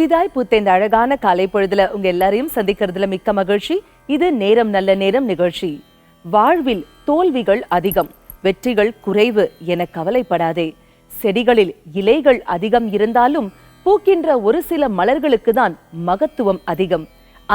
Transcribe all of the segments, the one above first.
புதிதாய் பூத்த இந்த அழகான காலை பொழுதுல உங்க எல்லாரையும் சந்திக்கிறதுல மிக்க மகிழ்ச்சி. இது நேரம் நல்ல நேரம் நிகழ்ச்சி. வாழ்வில் தோல்விகள் அதிகம், வெற்றிகள் குறைவு என கவலைப்படாதே. செடிகளில் இலைகள் அதிகம் இருந்தாலும் பூக்கின்ற ஒரு சில மலர்களுக்கு தான் மகத்துவம் அதிகம்.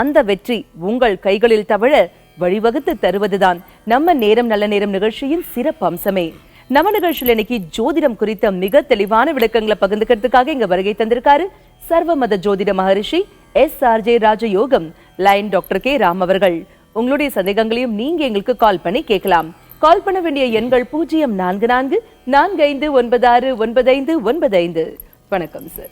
அந்த வெற்றி உங்கள் கைகளில் தவழ வழிவகுத்து தருவதுதான் நம்ம நேரம் நல்ல நேரம் நிகழ்ச்சியின் சிறப்பு அம்சமே. நம்ம நிகழ்ச்சியில் இன்னைக்கு ஜோதிடம் குறித்த மிக தெளிவான விளக்கங்களை பகிர்ந்துக்கிறதுக்காக இங்க வருகை தந்திருக்காரு சர்வமத ஜோதிட மகரிஷி SRJ ராஜயோகம் லைன் டாக்டர் கே ராம் அவர்கள். உங்களுடைய சந்தேகங்களையும் நீங்க எங்களுக்கு கால் பண்ணி கேட்கலாம். கால் பண்ண வேண்டிய எண்கள் 0444496955. வணக்கம் சார்.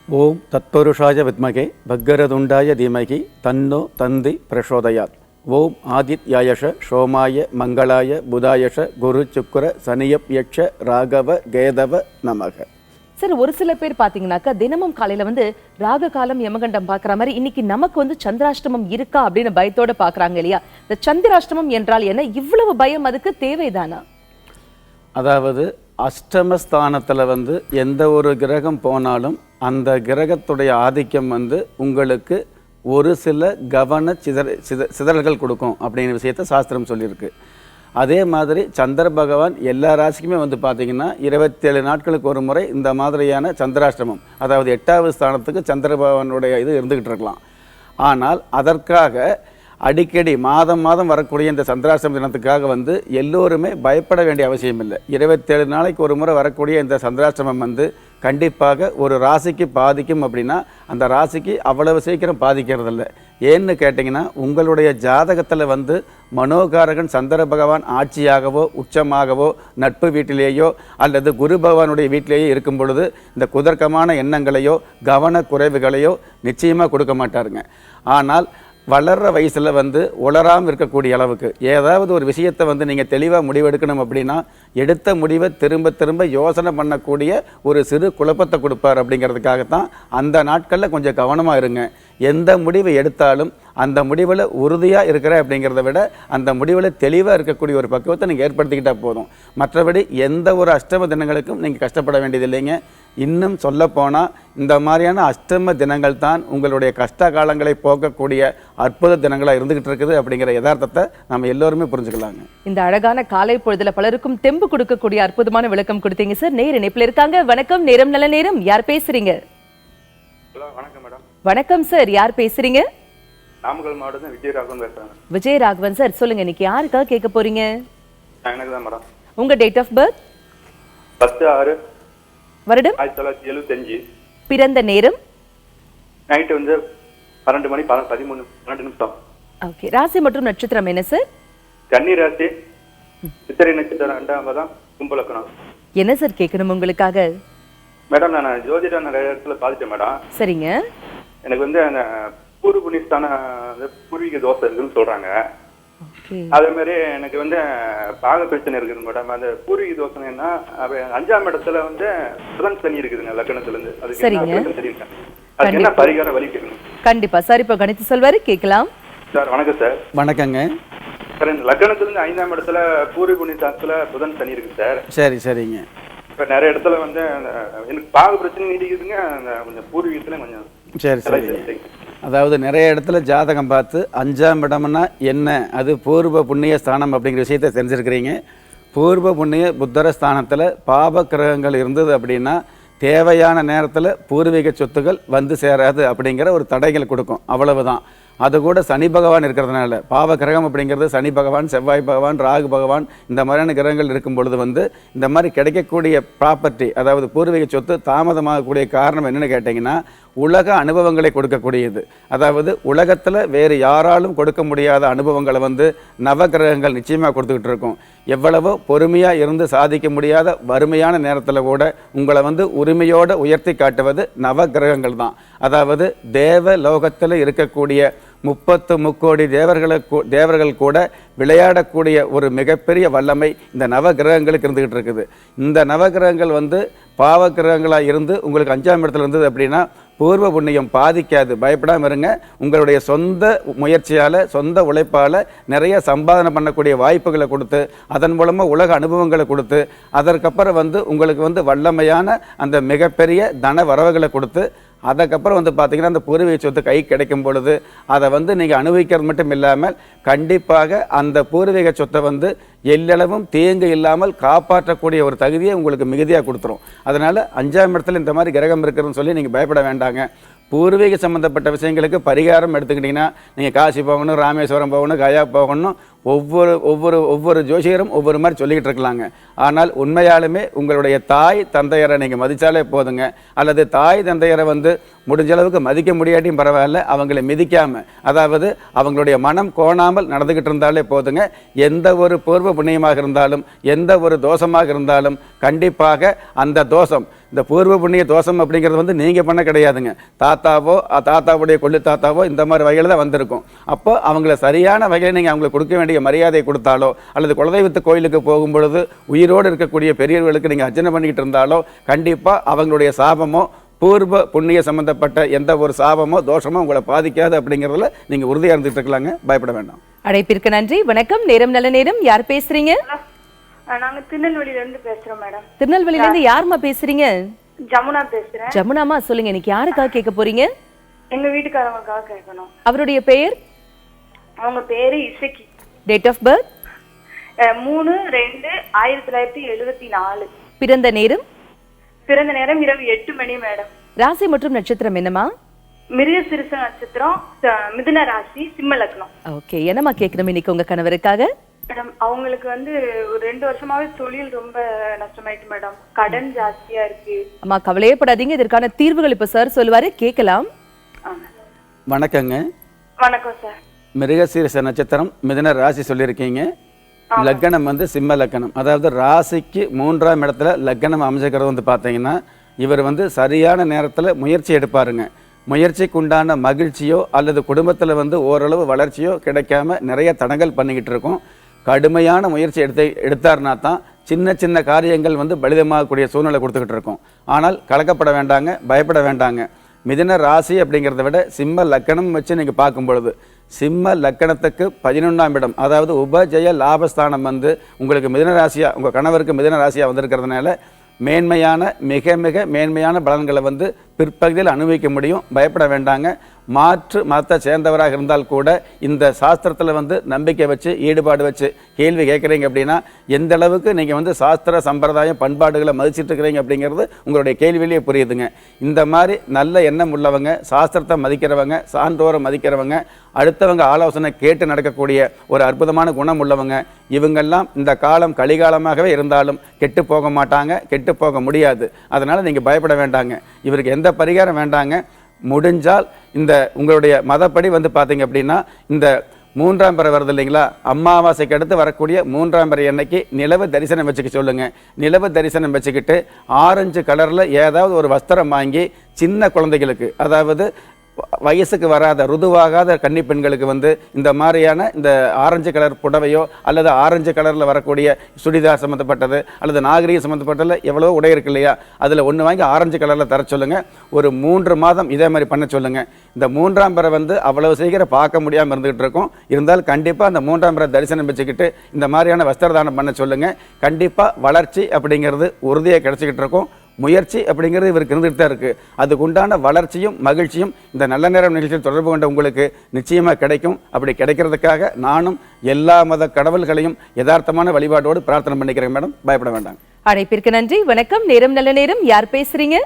ஓம் தத்புருஷாய வித்மகே பக்கரதுண்டாய தீமகி தன்னோ தந்தி பிரசோதயாத். ஓம் ஆதித்யாயஷ சோமாய மங்களாய புதாயஷ குரு சுக்கர சனியப் யக்ஷ ராகவ கேதவ நமக. சார், ஒரு சில பேர் பாத்தீங்கன்னாக்கா தினமும் காலையில ராக காலம் யமகண்டம் பாக்குற மாதிரி இன்னைக்கு நமக்கு சந்திராஷ்டமம் இருக்கா அப்படின்னு பயத்தோட பாக்குறாங்க இல்லையா? இந்த சந்திராஷ்டமம் என்றால் என்ன? இவ்வளவு பயம் அதுக்கு தேவைதானா? அதாவது அஷ்டமஸ்தானத்தில் எந்த ஒரு கிரகம் போனாலும் அந்த கிரகத்துடைய ஆதிக்கம் உங்களுக்கு ஒரு சில கவன சிதறல்கள் கொடுக்கும் அப்படிங்கிற விஷயத்த சாஸ்திரம் சொல்லியிருக்கு. அதே மாதிரி சந்திர பகவான் எல்லா ராசிக்குமே பார்த்தீங்கன்னா 27 நாட்களுக்கு ஒரு முறை இந்த மாதிரியான சந்திராஷ்டமம், அதாவது 8வது ஸ்தானத்துக்கு சந்திர பகவானுடைய இது இருந்துக்கிட்டு இருக்கலாம். ஆனால் அதற்காக அடிக்கடி மாதம் வரக்கூடிய இந்த சந்திராஷ்டம தினத்துக்காக எல்லோருமே பயப்பட வேண்டிய அவசியம் இல்லை. 27 நாளைக்கு ஒரு முறை வரக்கூடிய இந்த சந்திராஷ்டமம் கண்டிப்பாக ஒரு ராசிக்கு பாதிக்கும் அப்படின்னா அந்த ராசிக்கு அவ்வளவு சீக்கிரம் பாதிக்கிறதில்ல. ஏன்னு கேட்டிங்கன்னா, உங்களுடைய ஜாதகத்தில் மனோகாரகன் சந்திர பகவான் ஆட்சியாகவோ உச்சமாகவோ நட்பு வீட்டிலேயோ அல்லது குரு பகவானுடைய வீட்டிலேயோ இருக்கும் பொழுது இந்த குதர்க்கமான எண்ணங்களையோ கவன குறைவுகளையோ நிச்சயமாக கொடுக்க மாட்டாருங்க. ஆனால் வளர்கிற வயசில் உளராமல் இருக்கக்கூடிய அளவுக்கு ஏதாவது ஒரு விஷயத்தை நீங்கள் தெளிவாக முடிவெடுக்கணும் அப்படின்னா எடுத்த முடிவை திரும்ப யோசனை பண்ணக்கூடிய ஒரு சிறு குழப்பத்தை கொடுப்பார். அப்படிங்கிறதுக்காகத்தான் அந்த நாட்களில் கொஞ்சம் கவனமாக இருங்க. எந்த முடிவை எடுத்தாலும் அந்த முடிவில் உறுதியாக இருக்கிற அப்படிங்கிறத விட அந்த முடிவில் தெளிவாக இருக்கக்கூடிய ஒரு பக்குவத்தை நீங்கள் ஏற்படுத்திக்கிட்டால் போதும். மற்றபடி எந்த ஒரு அஷ்டம தினங்களுக்கும் நீங்கள் கஷ்டப்பட வேண்டியது இல்லைங்க. இன்னும் சொல்லப்போனால் இந்த மாதிரியான அஷ்டம தினங்கள் தான் உங்களுடைய கஷ்ட காலங்களை போக்கக்கூடிய அற்புத தினங்களாக இருந்துகிட்டு இருக்குது அப்படிங்கிற யதார்த்தத்தை நம்ம எல்லோருமே புரிஞ்சுக்கலாங்க. இந்த அழகான காலை பொழுதுல பலருக்கும் தெம்பு கொடுக்கக்கூடிய அற்புதமான விளக்கம் கொடுத்தீங்க சார். நேர இணைப்புல இருக்காங்க. வணக்கம், நேரம் நல்ல நேரம். யார் பேசுறீங்க? வணக்கம் மேடம். வணக்கம் சார், யார் பேசுறீங்க? நாமக்கல் மாவட்டம் விஜயராகவன் பேசுறேன். விஜயராகவன் சார், சொல்லுங்க இன்னைக்கு யாருக்காக கேட்க போறீங்க? எனக்கு தான் மேடம். உங்க டேட் ஆஃப் பர்த்? 10/6 வருடம் 1975. பிறந்த நேரம்? நைட் 12 மணி 12 நிமிஷம். ஓகே. ராசி மற்றும் நட்சத்திரம் என்ன சார்? கன்னி ராசி, சித்திரை நட்சத்திரம் 2ஆம் பாதம், கும்பலக்கணம். என்ன சார் கேட்கணும் உங்களுக்காக? மேடம், நான் ஜோதிடம் நிறைய இடத்துல பாதிச்சேன் மேடம். சரிங்க. எனக்கு அந்த பூர்வ புண்ணியஸ்தான பூர்வீக தோசை இருக்குன்னு சொல்றாங்க. அதே மாதிரி எனக்கு பாக பிரச்சனை இருக்குது மேடம். அந்த பூர்வீக தோசைன்னா 5ஆம் இடத்துல புதன் சனி இருக்குதுங்க லக்னத்துல இருந்து. அதுக்கு என்ன பரிகார வழி கேட்கணும்? கண்டிப்பா சார், இப்ப கணித்து சொல்வாரு, கேட்கலாம். சார் வணக்கம் சார். வணக்கங்க சார், லக்னத்துல இருந்து 5ஆம் இடத்துல பூர்வ புண்ணியஸ்தானத்துல புதன் சனி இருக்கு சார். சரிங்க. இப்ப நிறைய இடத்துல எனக்கு பாக பிரச்சனை நீடிக்குதுங்க. கொஞ்சம் பூர்வீகத்துல கொஞ்சம் சரிங்க. அதாவது நிறைய இடத்துல ஜாதகம் பார்த்து 5ஆம் இடம்னா என்ன, அது பூர்வ புண்ணிய ஸ்தானம் அப்படிங்கிற விஷயத்தை தெரிஞ்சிருக்கிறீங்க. பூர்வ புண்ணிய புத்தர ஸ்தானத்தில் பாப கிரகங்கள் இருந்தது அப்படின்னா தேவையான நேரத்தில் பூர்வீக சொத்துக்கள் சேராது அப்படிங்கிற ஒரு தடைகள் கொடுக்கும், அவ்வளவுதான். அது கூட சனி பகவான் இருக்கிறதுனால பாவ கிரகம் அப்படிங்கிறது சனி பகவான், செவ்வாய் பகவான், ராகு பகவான் இந்த மாதிரியான கிரகங்கள் இருக்கும் பொழுது இந்த மாதிரி கிடைக்கக்கூடிய ப்ராப்பர்ட்டி, அதாவது பூர்வீக சொத்து தாமதமாகக்கூடிய காரணம் என்னென்னு கேட்டிங்கன்னா உலக அனுபவங்களை கொடுக்கக்கூடியது. அதாவது உலகத்தில் வேறு யாராலும் கொடுக்க முடியாத அனுபவங்களை நவகிரகங்கள் நிச்சயமாக கொடுத்துக்கிட்டு இருக்கும். எவ்வளவோ பொறுமையாக இருந்து சாதிக்க முடியாத வறுமையான நேரத்தில் கூட உங்களை உரிமையோடு உயர்த்தி காட்டுவது நவகிரகங்கள் தான். அதாவது தேவ லோகத்தில் இருக்கக்கூடிய 30 முக்கோடி தேவர்கள் கூட விளையாடக்கூடிய ஒரு மிகப்பெரிய வல்லமை இந்த நவகிரகங்களுக்கு இருந்துகிட்டு இருக்குது. இந்த நவகிரகங்கள் பாவ கிரகங்களாக இருந்து உங்களுக்கு 5ஆம் இடத்துல இருந்தது அப்படின்னா பூர்வ புண்ணியம் பாதிக்காது, பயப்படாமல் இருங்க. உங்களுடைய சொந்த முயற்சியால் சொந்த உழைப்பால் நிறைய சம்பாதனை பண்ணக்கூடிய வாய்ப்புகளை கொடுத்து அதன் மூலமாக உலக அனுபவங்களை கொடுத்து அதற்கப்புறம் உங்களுக்கு வல்லமையான அந்த மிகப்பெரிய தன வரவுகளை கொடுத்து அதுக்கப்புறம் வந்து பார்த்தீங்கன்னா அந்த பூர்வீக சொத்து கை கிடைக்கும் பொழுது அதை வந்து நீங்கள் அனுபவிக்கிறது மட்டும் இல்லாமல் கண்டிப்பாக அந்த பூர்வீக சொத்தை வந்து எல்லளவும் தீங்கு இல்லாமல் காப்பாற்றக்கூடிய ஒரு தகுதியை உங்களுக்கு மிகுதியாக கொடுத்துரும். அதனால் 5ஆம் இடத்துல இந்த மாதிரி கிரகம் இருக்குதுன்னு சொல்லி நீங்கள் பயப்பட வேண்டாங்க. பூர்வீக சம்மந்தப்பட்ட விஷயங்களுக்கு பரிகாரம் எடுத்துக்கிட்டிங்கன்னா நீங்கள் காசி போகணும், ராமேஸ்வரம் போகணும், கயா போகணும், ஒவ்வொரு ஒவ்வொரு ஒவ்வொரு ஜோசியரும் ஒவ்வொரு மாதிரி சொல்லிக்கிட்டு இருக்கலாங்க. ஆனால் உண்மையாலுமே உங்களுடைய தாய் தந்தையரை நீங்கள் மதித்தாலே போதுங்க. அல்லது தாய் தந்தையரை வந்து முடிஞ்ச அளவுக்கு மதிக்க முடியாட்டியும் பரவாயில்ல, அவங்களை மிதிக்காமல், அதாவது அவங்களுடைய மனம் கோணாமல் நடந்துக்கிட்டு இருந்தாலே போதுங்க. எந்த ஒரு பூர்வ புண்ணியமாக இருந்தாலும் எந்த ஒரு தோஷமாக இருந்தாலும் கண்டிப்பாக அந்த தோஷம், இந்த பூர்வ புண்ணிய தோஷம் அப்படிங்கிறது வந்து நீங்கள் பண்ண கிடையாதுங்க. தாத்தாவோ தாத்தாவுடைய கொள்ளு தாத்தாவோ இந்த மாதிரி வகையில் தான் வந்திருக்கும். அப்போ அவங்கள சரியான வகையில் நீங்கள் அவங்களுக்கு கொடுக்க வேண்டிய மரியாதை கொடுத்தாலோ அல்லது குலதெய்வத்து கோயிலுக்கு போகும் பொழுது உயிரோடு இருக்கக்கூடிய பெரியவர்களுக்கு நீங்கள் அர்ச்சனை பண்ணிக்கிட்டு இருந்தாலோ கண்டிப்பாக அவங்களுடைய சாபமோ பூர்வ புண்ணிய சம்பந்தப்பட்ட எந்த ஒரு சாபமோ தோஷமோ உங்களை பாதிக்காது அப்படிங்கிறதுல நீங்கள் உறுதியாக இருந்துட்டு இருக்கலாங்க. பயப்பட வேண்டாம். அழைப்பிற்கு நன்றி. வணக்கம். நேரம் நல்ல நேரம். யார் பேசுறீங்க? நாங்க திருநெல்வேலியில இருந்து பேசுறோம் மேடம். திருநெல்வேலியில இருந்து யாருமா பேசுறீங்க? ஜமுனா பேசுறேன். ஜமுனாமா, சொல்லுங்க, இன்னைக்கு யாருக்காக கேட்க போறீங்க? எங்க வீட்டுக்காரங்களுக்காக கேட்கணும். அவருடைய பெயர்? அவங்க பேரு இசக்கி. Date of birth? 3/2/1974. பிறந்த நேரம்? பிறந்த நேரம் இரவு 8 மணி மேடம். ராசி மற்றும் நட்சத்திரம் என்னமா? மிருகசீரிஷ நட்சத்திரம், மிதுன ராசி, சிம்ம லக்னம். ஓகே, என்னமா கேட்கணும் இன்னைக்கு உங்க கணவருக்காக? மேடம் அவங்களுக்கு வந்து ஒரு 2 வருஷமாவே தொழில் ரொம்ப நஷ்டமாயிட்டு மேடம். கடன் ஜாஸ்தியா இருக்கு. அம்மா கவலையே படாதீங்க, இதற்கான தீர்வுகள் இப்ப சார் சொல்லுவாரு, கேட்கலாம். வணக்கங்க. வணக்கம் சார். மிருகசீரிஷ நட்சத்திரம், மிதுன ராசி சொல்லியிருக்கீங்க. லக்னம் வந்து சிம்ம லக்னம். அதாவது ராசிக்கு 3ஆம் இடத்துல லக்னம் அமைஞ்சிக்கிறது வந்து பார்த்தீங்கன்னா இவர் வந்து சரியான நேரத்தில் முயற்சி எடுப்பாருங்க. முயற்சிக்கு உண்டான மகிழ்ச்சியோ அல்லது குடும்பத்தில் வந்து ஓரளவு வளர்ச்சியோ கிடைக்காம நிறைய தடங்கல் பண்ணிக்கிட்டு இருக்கும். கடுமையான முயற்சி எடுத்தார்னா தான் சின்ன சின்ன காரியங்கள் வந்து பலிதமாகக்கூடிய சூழ்நிலை கொடுத்துக்கிட்டு இருக்கும். ஆனால் கலக்கப்பட வேண்டாங்க, பயப்பட வேண்டாங்க. மிதுன ராசி அப்படிங்கிறத விட சிம்ம லக்கணம் வச்சு நீங்கள் பார்க்கும் பொழுது சிம்ம லக்கணத்துக்கு 11ஆம் இடம், அதாவது உபஜய லாபஸ்தானம் வந்து உங்களுக்கு மிதுன ராசியாக, உங்கள் கணவருக்கு மிதுன ராசியாக வந்திருக்கிறதுனால மேன்மையான மிக மிக மேன்மையான பலன்களை வந்து பிற்பகுதியில் அனுபவிக்க முடியும். பயப்பட வேண்டாங்க. மாற்று மதத்தை சேர்ந்தவராக இருந்தால் கூட இந்த சாஸ்திரத்தில் வந்து நம்பிக்கை வச்சு ஈடுபாடு வச்சு கேள்வி கேட்குறீங்க அப்படின்னா எந்த அளவுக்கு நீங்கள் வந்து சாஸ்திர சம்பிரதாயம் பண்பாடுகளை மதிச்சிட்டு இருக்கிறீங்க அப்படிங்கிறது உங்களுடைய கேள்வியிலேயே புரியுதுங்க. இந்த மாதிரி நல்ல எண்ணம் உள்ளவங்க, சாஸ்திரத்தை மதிக்கிறவங்க, சான்றோரை மதிக்கிறவங்க, அடுத்தவங்க ஆலோசனை கேட்டு நடக்கக்கூடிய ஒரு அற்புதமான குணம் உள்ளவங்க, இவங்கெல்லாம் இந்த காலம் கலிகாலமாகவே இருந்தாலும் கெட்டு போக மாட்டாங்க, கெட்டு போக முடியாது. அதனால் நீங்கள் பயப்பட வேண்டாங்க. இவருக்கு எந்த பரிகாரம் வேண்டாங்க. முடிஞ்சால் இந்த உங்களுடைய மதப்படி வந்து பார்த்தீங்க அப்படின்னா இந்த 3ஆம் பிறை வருது இல்லைங்களா, அமாவாசைக்கு அடுத்து வரக்கூடிய 3ஆம் பிறை அன்னைக்கு நிலவு தரிசனம் வச்சுக்க சொல்லுங்கள். நிலவு தரிசனம் வச்சுக்கிட்டு ஆரஞ்சு கலரில் ஏதாவது ஒரு வஸ்திரம் வாங்கி சின்ன குழந்தைகளுக்கு, அதாவது வயசுக்கு வராத ருதுவாகாத கன்னி பெண்களுக்கு வந்து இந்த மாதிரியான இந்த ஆரஞ்சு கலர் புடவையோ அல்லது ஆரஞ்சு கலரில் வரக்கூடிய சுடிதார் சம்மந்தப்பட்டது அல்லது நாகரீக சம்மந்தப்பட்டதில் எவ்வளோ உடை இருக்கு இல்லையா, அதில் ஒன்று வாங்கி ஆரஞ்சு கலரில் தர சொல்லுங்கள். ஒரு 3 மாதம் இதே மாதிரி பண்ண சொல்லுங்கள். இந்த 3ஆம் பிறை வந்து அவ்வளவு சீக்கிரம் பார்க்க முடியாமல் இருந்துகிட்டு இருக்கும். இருந்தாலும் கண்டிப்பாக அந்த 3ஆம் பிறை தரிசனம் வச்சுக்கிட்டு இந்த மாதிரியான வஸ்திரதானம் பண்ண சொல்லுங்கள். கண்டிப்பாக வளர்ச்சி அப்படிங்கிறது உறுதியாக கிடச்சிக்கிட்டு இருக்கும். முயற்சி அப்படிங்கிறது இவருக்கு இருந்துகிட்டு தான் இருக்குது. அதுக்கு உண்டான வளர்ச்சியும் மகிழ்ச்சியும் இந்த நல்ல நேரம் நிகழ்ச்சியில் தொடர்பு கொண்ட உங்களுக்கு நிச்சயமாக கிடைக்கும். அப்படி கிடைக்கிறதுக்காக நானும் எல்லா மத கடவுள்களையும் யதார்த்தமான வழிபாட்டோடு பிரார்த்தனை பண்ணிக்கிறேன் மேடம். பயப்பட வேண்டாம். அழைப்பிற்கு நன்றி. வணக்கம். நேரம் நல்ல நேரம். யார் பேசுறீங்க?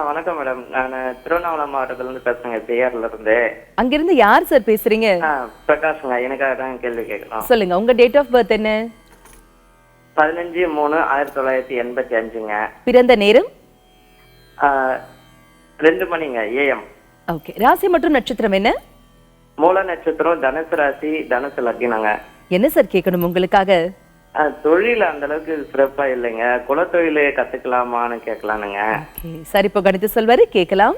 வணக்கம் மேடம். நான் திருவண்ணாமலை மாவட்டத்துல இருந்து பேசுறேங்க, பெரியார்ல இருந்து. அங்கிருந்து யார் சார் பேசுறீங்க? பிரகாஷ்ங்க. எனக்காக தான் கேள்வி கேட்கலாம். சொல்லுங்க, உங்க டேட் ஆஃப் பர்த் என்ன? 15/3/1985ங்க. பிறந்த நேரம்? 2 மணிங்க AM. ஓகே. ராசி மற்றும் நட்சத்திரம் என்ன? மூல நட்சத்திரம், தனுசு ராசி, தனுசு லக்னங்க. என்ன சார் கேட்கணும் உங்களுக்காக? தொழில் அந்த அளவுக்கு சிறப்பா இல்லைங்க. குலத்தொழில் கத்துக்கலாமான்னு கேட்கலானுங்க. சார் இப்போ கணித்து சொல்வாரு, கேட்கலாம்.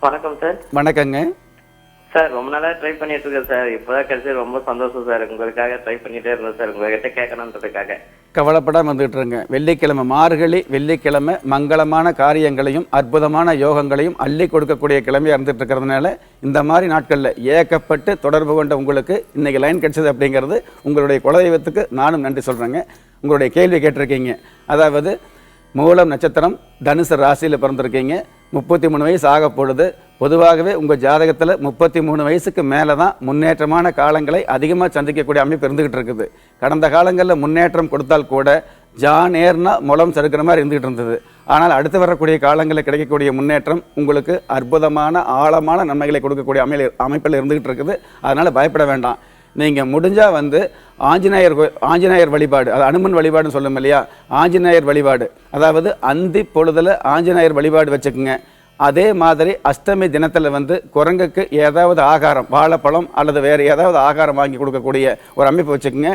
வணக்கம் சார். வணக்கங்க சார். ரொம்ப நாளா ட்ரை பண்ணிட்டு இருக்கேன் சார். இப்பதான் கிடைச்சி ரொம்ப சந்தோஷம் சார். உங்களுக்காக ட்ரை பண்ணிட்டே இருந்தேன் சார், உங்ககிட்ட கேட்கணுன்றதுக்காக. கவலைப்படாமல் வந்துட்டு இருங்க. வெள்ளிக்கிழமை, மார்கழி வெள்ளிக்கிழமை மங்களமான காரியங்களையும் அற்புதமான யோகங்களையும் அள்ளி கொடுக்கக்கூடிய கிழமையாக இருந்துட்டு இருக்கிறதுனால இந்த மாதிரி நாட்களில் ஏகப்பட்டு தொடர்பு கொண்ட உங்களுக்கு இன்னைக்கு லைன் கிடைச்சது அப்படிங்கிறது உங்களுடைய குலதெய்வத்துக்கு நானும் நன்றி சொல்கிறேங்க. உங்களுடைய கேள்வி கேட்டிருக்கீங்க. அதாவது மூலம் நட்சத்திரம், தனுசு ராசியில் பிறந்திருக்கீங்க. 33 வயசு ஆக பொழுது. பொதுவாகவே உங்கள் ஜாதகத்தில் 33 வயசுக்கு மேலே தான் முன்னேற்றமான காலங்களை அதிகமாக சந்திக்கக்கூடிய அமைப்பு இருந்துகிட்டு இருக்குது. கடந்த காலங்களில் முன்னேற்றம் கொடுத்தால் கூட ஜானேர்னா முளம் சறுக்கிற மாதிரி இருந்துகிட்டு இருந்தது. ஆனால் அடுத்து வரக்கூடிய காலங்களில் கிடைக்கக்கூடிய முன்னேற்றம் உங்களுக்கு அற்புதமான ஆழமான நன்மைகளை கொடுக்கக்கூடிய அமைப்பில் இருந்துகிட்டு இருக்குது. அதனால் பயப்பட வேண்டாம். நீங்கள் முடிஞ்சால் வந்து ஆஞ்சநேயர் வழிபாடு, அது அனுமன் வழிபாடுன்னு சொல்லும் இல்லையா, ஆஞ்சநேயர் வழிபாடு, அதாவது அந்தி பொழுதில் ஆஞ்சநேயர் வழிபாடு வச்சுக்குங்க. அதே மாதிரி அஷ்டமி தினத்தில் வந்து குரங்குக்கு ஏதாவது ஆகாரம், வாழைப்பழம் அல்லது வேறு ஏதாவது ஆகாரம் வாங்கி கொடுக்கக்கூடிய ஒரு அமைப்பு வச்சுக்கோங்க.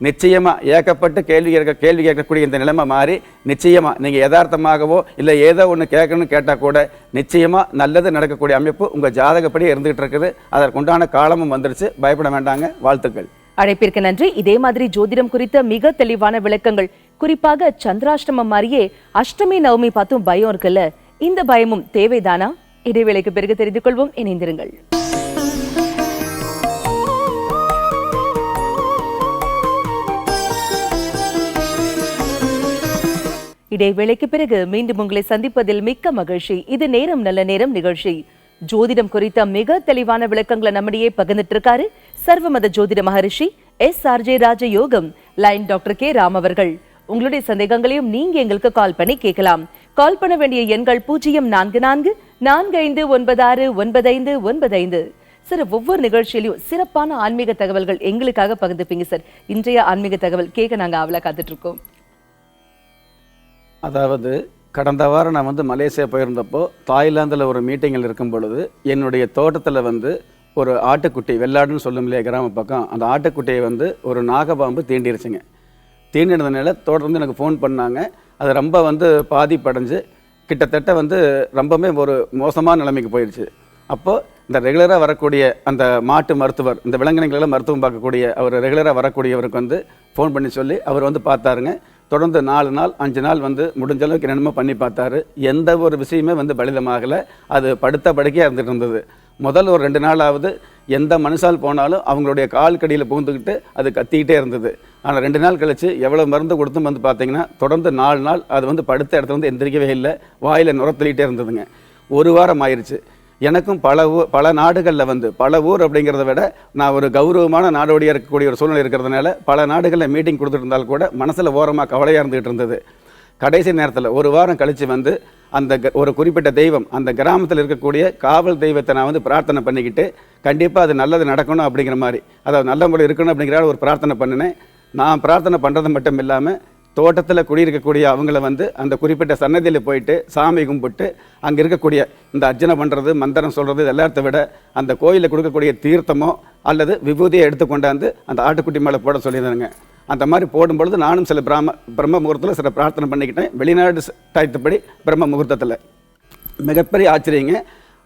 நிச்சயமாக ஏகப்பட்டு கேள்வி கேட்கக்கூடிய இந்த நிலைமை மாறி நிச்சயமாக நீங்கள் யதார்த்தமாகவோ இல்லை ஏதோ ஒன்று கேட்கணும்னு கேட்டால் கூட நிச்சயமாக நல்லது நடக்கக்கூடிய அமைப்பு உங்கள் ஜாதகப்படியே இருந்துகிட்டு இருக்குது. அதற்குண்டான காலமும் வந்துருச்சு. பயப்பட வேண்டாங்க. வாழ்த்துக்கள். அழைப்பிற்கு நன்றி. இதே மாதிரி ஜோதிடம் குறித்த மிக தெளிவான விளக்கங்கள், குறிப்பாக சந்திராஷ்டமம் மாதிரியே அஷ்டமி நவமி பார்த்தும் பயம் இருக்குல்ல, இந்த பயமும் தேவைதானா? இடைவேளைக்கு பிறகு தெரிந்து கொள்வோம். இணைந்திருங்கள். இடைவேளைக்கு பிறகு மீண்டும் உங்களை சந்திப்பதில் மிக்க மகிழ்ச்சி. இது நேரம் நல்ல நேரம் நிகழ்ச்சி. ஜோதிடம் குறித்த மிக தெளிவான விளக்கங்களை நம்மிடையே பகிர்ந்துட்டு இருக்காரு சர்வமத ஜோதிட மகரிஷி SRJ ராஜயோகம் லைன் டாக்டர் K ராம் அவர்கள். உங்களுடைய சந்தேகங்களையும் நீங்க எங்களுக்கு கால் பண்ணி கேட்கலாம். கால் பண்ண வேண்டிய எண்கள் 044445969595. சார், ஒவ்வொரு நிகழ்ச்சியிலையும் சிறப்பான ஆன்மீக தகவல்கள் எங்களுக்காக பகிர்ந்துப்பீங்க சார். இன்றைய ஆன்மீக தகவல் கேட்க நாங்க ஆவலா காத்துட்டு இருக்கோம். அதாவது கடந்த வாரம் நான் வந்து மலேசியா போயிருந்தப்போ தாய்லாந்தில் ஒரு மீட்டிங்கில் இருக்கும் பொழுது என்னுடைய தோட்டத்தில் வந்து ஒரு ஆட்டுக்குட்டி, வெள்ளாடுன்னு சொல்லும் இல்லையா கிராம பக்கம், அந்த ஆட்டுக்குட்டியை வந்து ஒரு நாகபாம்பு தீண்டிருச்சுங்க. தீண்டினதுனால தொடர்ந்து எனக்கு ஃபோன் பண்ணாங்க. அது ரொம்ப வந்து பாதிப்படைஞ்சு கிட்டத்தட்ட வந்து ரொம்பவே ஒரு மோசமான நிலைமைக்கு போயிடுச்சு. அப்போது இந்த ரெகுலராக வரக்கூடிய அந்த மாட்டு மருத்துவர், இந்த விலங்கினங்களெல்லாம் மருத்துவம் பார்க்கக்கூடிய அவர் ரெகுலராக வரக்கூடியவருக்கு வந்து ஃபோன் பண்ணி சொல்லி அவர் வந்து பார்த்தாருங்க. தொடர்ந்து 4 நாள் 5 நாள் வந்து முடிஞ்ச அளவுக்கு என்னென்னமோ பண்ணி பார்த்தாரு. எந்த ஒரு விஷயமே வந்து பலிதமாகலை. அது படுத்த படுக்கையாக இருந்துகிட்டு இருந்தது. முதல் ஒரு 2 நாளாவது எந்த மனுஷால் போனாலும் அவங்களுடைய கால் கடியில் புகுந்துக்கிட்டு அது கத்திக்கிட்டே இருந்தது. ஆனால் 2 நாள் கழித்து எவ்வளோ மருந்து கொடுத்தும் வந்து பார்த்தீங்கன்னா தொடர்ந்து 4 நாள் அது வந்து படுத்த இடத்துல வந்து எந்திரிக்கவே இல்லை. வாயில் நுரத்தள்ளிகிட்டே இருந்ததுங்க. 1 வாரம் ஆயிடுச்சு. எனக்கும் பல நாடுகளில் வந்து பல ஊர் அப்படிங்கிறத விட நான் ஒரு கௌரவமான நாடோடியாக இருக்கக்கூடிய ஒரு சூழ்நிலை இருக்கிறதுனால பல நாடுகளில் மீட்டிங் கொடுத்துட்டு இருந்தால் கூட மனசில் ஓரமாக கவலையாக இருந்துகிட்டு இருந்தது. கடைசி நேரத்தில் 1 வாரம் கழித்து வந்து அந்த ஒரு குறிப்பிட்ட தெய்வம், அந்த கிராமத்தில் இருக்கக்கூடிய காவல் தெய்வத்தை நான் வந்து பிரார்த்தனை பண்ணிக்கிட்டு கண்டிப்பாக அது நல்லது நடக்கணும் அப்படிங்கிற மாதிரி, அதாவது நல்ல முறை இருக்கணும் அப்படிங்கிற ஒரு பிரார்த்தனை பண்ணினேன். நான் பிரார்த்தனை பண்ணுறது மட்டும் இல்லாமல் தோட்டத்தில் குடியிருக்கக்கூடிய அவங்கள வந்து அந்த குறிப்பிட்ட சன்னதியில் போயிட்டு சாமி கும்பிட்டு அங்கே இருக்கக்கூடிய இந்த அர்ச்சனை பண்ணுறது, மந்திரம் சொல்கிறது, இது எல்லாத்த விட அந்த கோயிலில் கொடுக்கக்கூடிய தீர்த்தமோ அல்லது விபூதியை எடுத்துக்கொண்டாந்து அந்த ஆட்டுக்குட்டி மேலே போட சொல்லியிருந்தாங்க. அந்த மாதிரி போடும்பொழுது நானும் சில பிரம்ம முகூர்த்தத்தில் சில பிரார்த்தனை பண்ணிக்கிட்டேன். வெளிநாடு டயத்துப்படி பிரம்ம முகூர்த்தத்தில் மிகப்பெரிய ஆச்சரியங்க.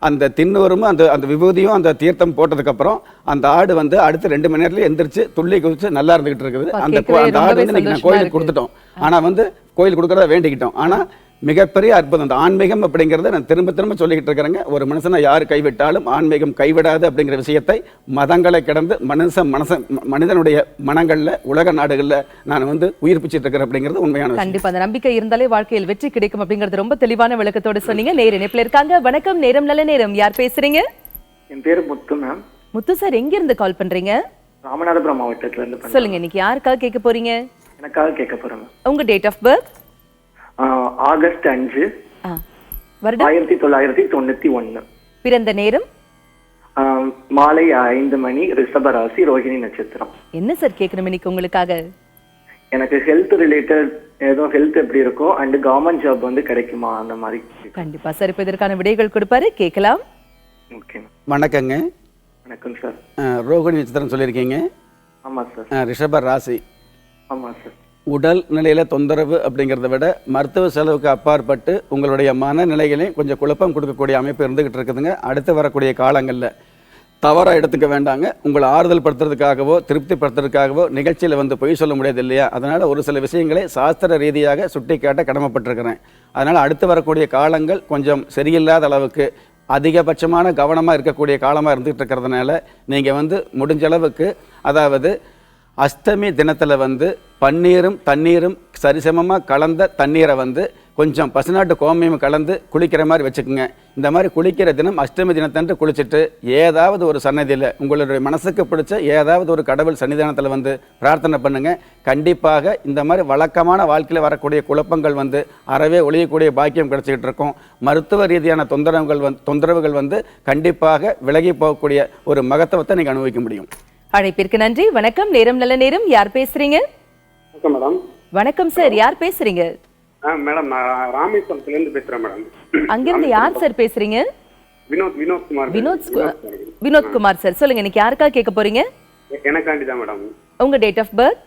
அந்த தின்னூரும் அந்த விபூதியும் அந்த தீர்த்தம் போட்டதுக்கப்புறம் அந்த ஆடு வந்து அடுத்த 2 மணி நேரத்துல எந்திரிச்சு துள்ளி குதிச்சு நல்லா இருந்துகிட்டு இருக்குது. அந்த ஆடு வந்து இன்னைக்கு கோயிலுக்கு கொடுத்துட்டோம். ஆனால் வந்து கோயில் கொடுக்குறத வேண்டிக்கிட்டோம். ஆனால் மிகப்பெரிய அற்புதம். அந்த ஆன்மீகம் அப்படிங்கிறத நான் திரும்ப சொல்லிக்கிட்டு இருக்கிறேங்க. ஒரு மனுஷனை யார் கைவிட்டாலும் ஆன்மீகம் கைவிடாது அப்படிங்கிற விஷயத்தை மதங்களை கிடந்து மனிதனுடைய மனங்களில் உலக நாடுகளில் நான் வந்து உயிர்ப்பிச்சிட்டு இருக்கிறேன் அப்படிங்கிறது உண்மையான. கண்டிப்பா அந்த நம்பிக்கை இருந்தாலே வாழ்க்கையில் வெற்றி கிடைக்கும் அப்படிங்கிறது ரொம்ப தெளிவான விளக்கத்தோடு சொன்னீங்க. நேர இணைப்புல இருக்காங்க. வணக்கம், நேரம் நல்ல நேரம். யார் பேசுறீங்க? என் பேரு முத்து மேம். முத்து சார், எங்க இருந்து கால் பண்றீங்க? ராமநாதபுரம் மாவட்டத்துல இருந்து. சொல்லுங்க, இன்னைக்கு யாருக்காக கேட்க போறீங்க? எனக்காக கேட்க போறேன். உங்க டேட் ஆஃப் பர்த்? ஆகஸ்ட் 5 வருடம் 1991. பிறந்த நேரம்? மாலை 5 மணி, ரிஷப ராசி, ரோஹிணி நட்சத்திரம். என்ன சார் கேட்கணும் இன்னைக்கு உங்களுக்காக? எனக்கு ஹெல்த் ரிலேட்டட் ஏதோ ஹெல்த் எப்படி இருக்கும் அண்ட் கவர்மெண்ட் ஜாப் வந்து கிடைக்குமா அந்த மாதிரி. கண்டிப்பா சார், இப்ப இதற்கான விடைகள் கொடுப்பாரு, கேட்கலாம். ஓகே. வணக்கங்க. வணக்கம் சார். ரோஹிணி நட்சத்திரம் சொல்லியிருக்கீங்க. ஆமா சார். ரிஷப ராசி. ஆமா சார். உடல் நிலையில் தொந்தரவு அப்படிங்கிறத விட மருத்துவ செலவுக்கு அப்பாற்பட்டு உங்களுடைய மனநிலைகளையும் கொஞ்சம் குழப்பம் கொடுக்கக்கூடிய அமைப்பு இருந்துகிட்டு இருக்குதுங்க. அடுத்து வரக்கூடிய காலங்களில் தவறாக எடுத்துக்க வேண்டாங்க. உங்களை ஆறுதல் படுத்துறதுக்காகவோ திருப்திப்படுத்துறதுக்காகவோ நிகழ்ச்சியில் வந்து பொய் சொல்ல முடியாது இல்லையா? அதனால் ஒரு சில விஷயங்களை சாஸ்திர ரீதியாக சுட்டி காட்ட கடமைப்பட்டிருக்கிறேன். அதனால் அடுத்து வரக்கூடிய காலங்கள் கொஞ்சம் சரியில்லாத அளவுக்கு அதிகபட்சமான கவனமாக இருக்கக்கூடிய காலமாக இருந்துகிட்டு இருக்கிறதுனால நீங்கள் வந்து முடிஞ்ச அளவுக்கு, அதாவது அஷ்டமி தினத்தில் வந்து பன்னீரும் தண்ணீரும் சரிசமமாக கலந்த தண்ணீரை வந்து கொஞ்சம் பசுநாட்டு கோமியம் கலந்து குளிக்கிற மாதிரி வச்சுக்கோங்க. இந்த மாதிரி குளிக்கிற தினம் அஷ்டமி தினத்தன்று குளிச்சுட்டு ஏதாவது ஒரு சன்னதியில் உங்களுடைய மனசுக்கு பிடிச்ச ஏதாவது ஒரு கடவுள் சன்னிதானத்தில் வந்து பிரார்த்தனை பண்ணுங்கள். கண்டிப்பாக இந்த மாதிரி வழக்கமான வாழ்க்கையில் வரக்கூடிய குழப்பங்கள் வந்து அறவே ஒழியக்கூடிய பாக்கியம் கிடைச்சிக்கிட்டு இருக்கும். மருத்துவ ரீதியான தொந்தரவுகள் வந்து கண்டிப்பாக விலகி போகக்கூடிய ஒரு மகத்துவத்தை நீங்கள் அனுபவிக்க முடியும். அழைப்பிற்கு நன்றி. வணக்கம், நேரம் நல்ல நேரம். யார் பேசுறீங்க? வணக்கம் மேடம். வணக்கம் சார், யார் பேசுறீங்க? மேடம் நான் ராமேஸ்வரத்துல இருந்து பேசுறேன் மேடம். அங்கிருந்து யார் சார் பேசுறீங்க? வினோத்குமார் சார், சொல்லுங்க, இன்னைக்கு யாருக்கா கேட்க போறீங்க? எனக்காண்டி தான் மேடம். உங்க டேட் ஆஃப் பர்த்?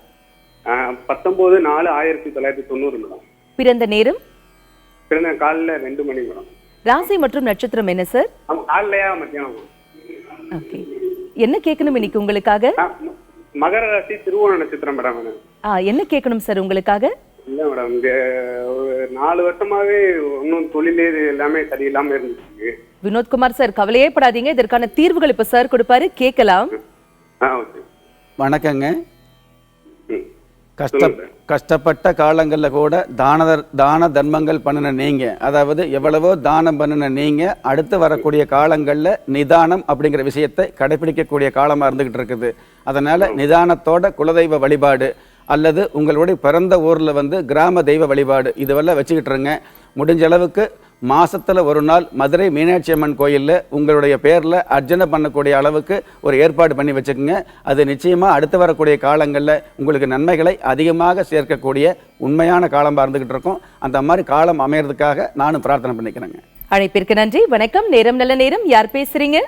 19/4/1990 மேடம். பிறந்த நேரம்? பிறந்த காலைல 2 மணி மேடம். ராசி மற்றும் நட்சத்திரம் என்ன சார்? காலையா மத்தியானம்? ஓகே, என்ன கேட்கணும் இன்னைக்கு உங்களுக்காக? மகர ராசி திருவோண நட்சத்திரம் மேடம். என்ன கேட்கணும் சார் உங்களுக்காக? இல்ல மேடம், இங்க ஒரு 4 வருஷமாவே ஒன்னும் தொழிலே எல்லாமே சரியில்லாம இருந்துச்சு. வினோத்குமார் சார், கவலையே படாதீங்க, இதற்கான தீர்வுகள் இப்ப சார் கொடுப்பாரு, கேட்கலாம். வணக்கங்க. கஷ்டப்பட்ட காலங்களில் கூட தான தர்மங்கள் பண்ணின நீங்கள், அதாவது எவ்வளவோ தானம் பண்ணின நீங்கள் அடுத்து வரக்கூடிய காலங்களில் நிதானம் அப்படிங்கிற விஷயத்தை கடைபிடிக்கக்கூடிய காலமாக இருந்துகிட்டு இருக்குது. அதனால் நிதானத்தோட குலதெய்வ வழிபாடு அல்லது உங்களுடைய பிறந்த ஊரில் வந்து கிராம தெய்வ வழிபாடு இதுவெல்லாம் வச்சுக்கிட்டுருங்க. முடிஞ்ச அளவுக்கு மாசத்துல ஒரு நாள் மதுரை மீனாட்சி அம்மன் கோயிலில் உங்களுடைய பேரில் அர்ச்சனை பண்ணக்கூடிய அளவுக்கு ஒரு ஏற்பாடு பண்ணி வச்சுக்கோங்க. அது நிச்சயமாக அடுத்து வரக்கூடிய காலங்களில் உங்களுக்கு நன்மைகளை அதிகமாக சேர்க்கக்கூடிய உண்மையான காலமாக இருந்துகிட்டு இருக்கும். அந்த மாதிரி காலம் அமையறதுக்காக நானும் பிரார்த்தனை பண்ணிக்கிறேங்க. அழைப்பிற்கு நன்றி. வணக்கம், நேரம் நல்ல நேரம். யார் பேசுறீங்க?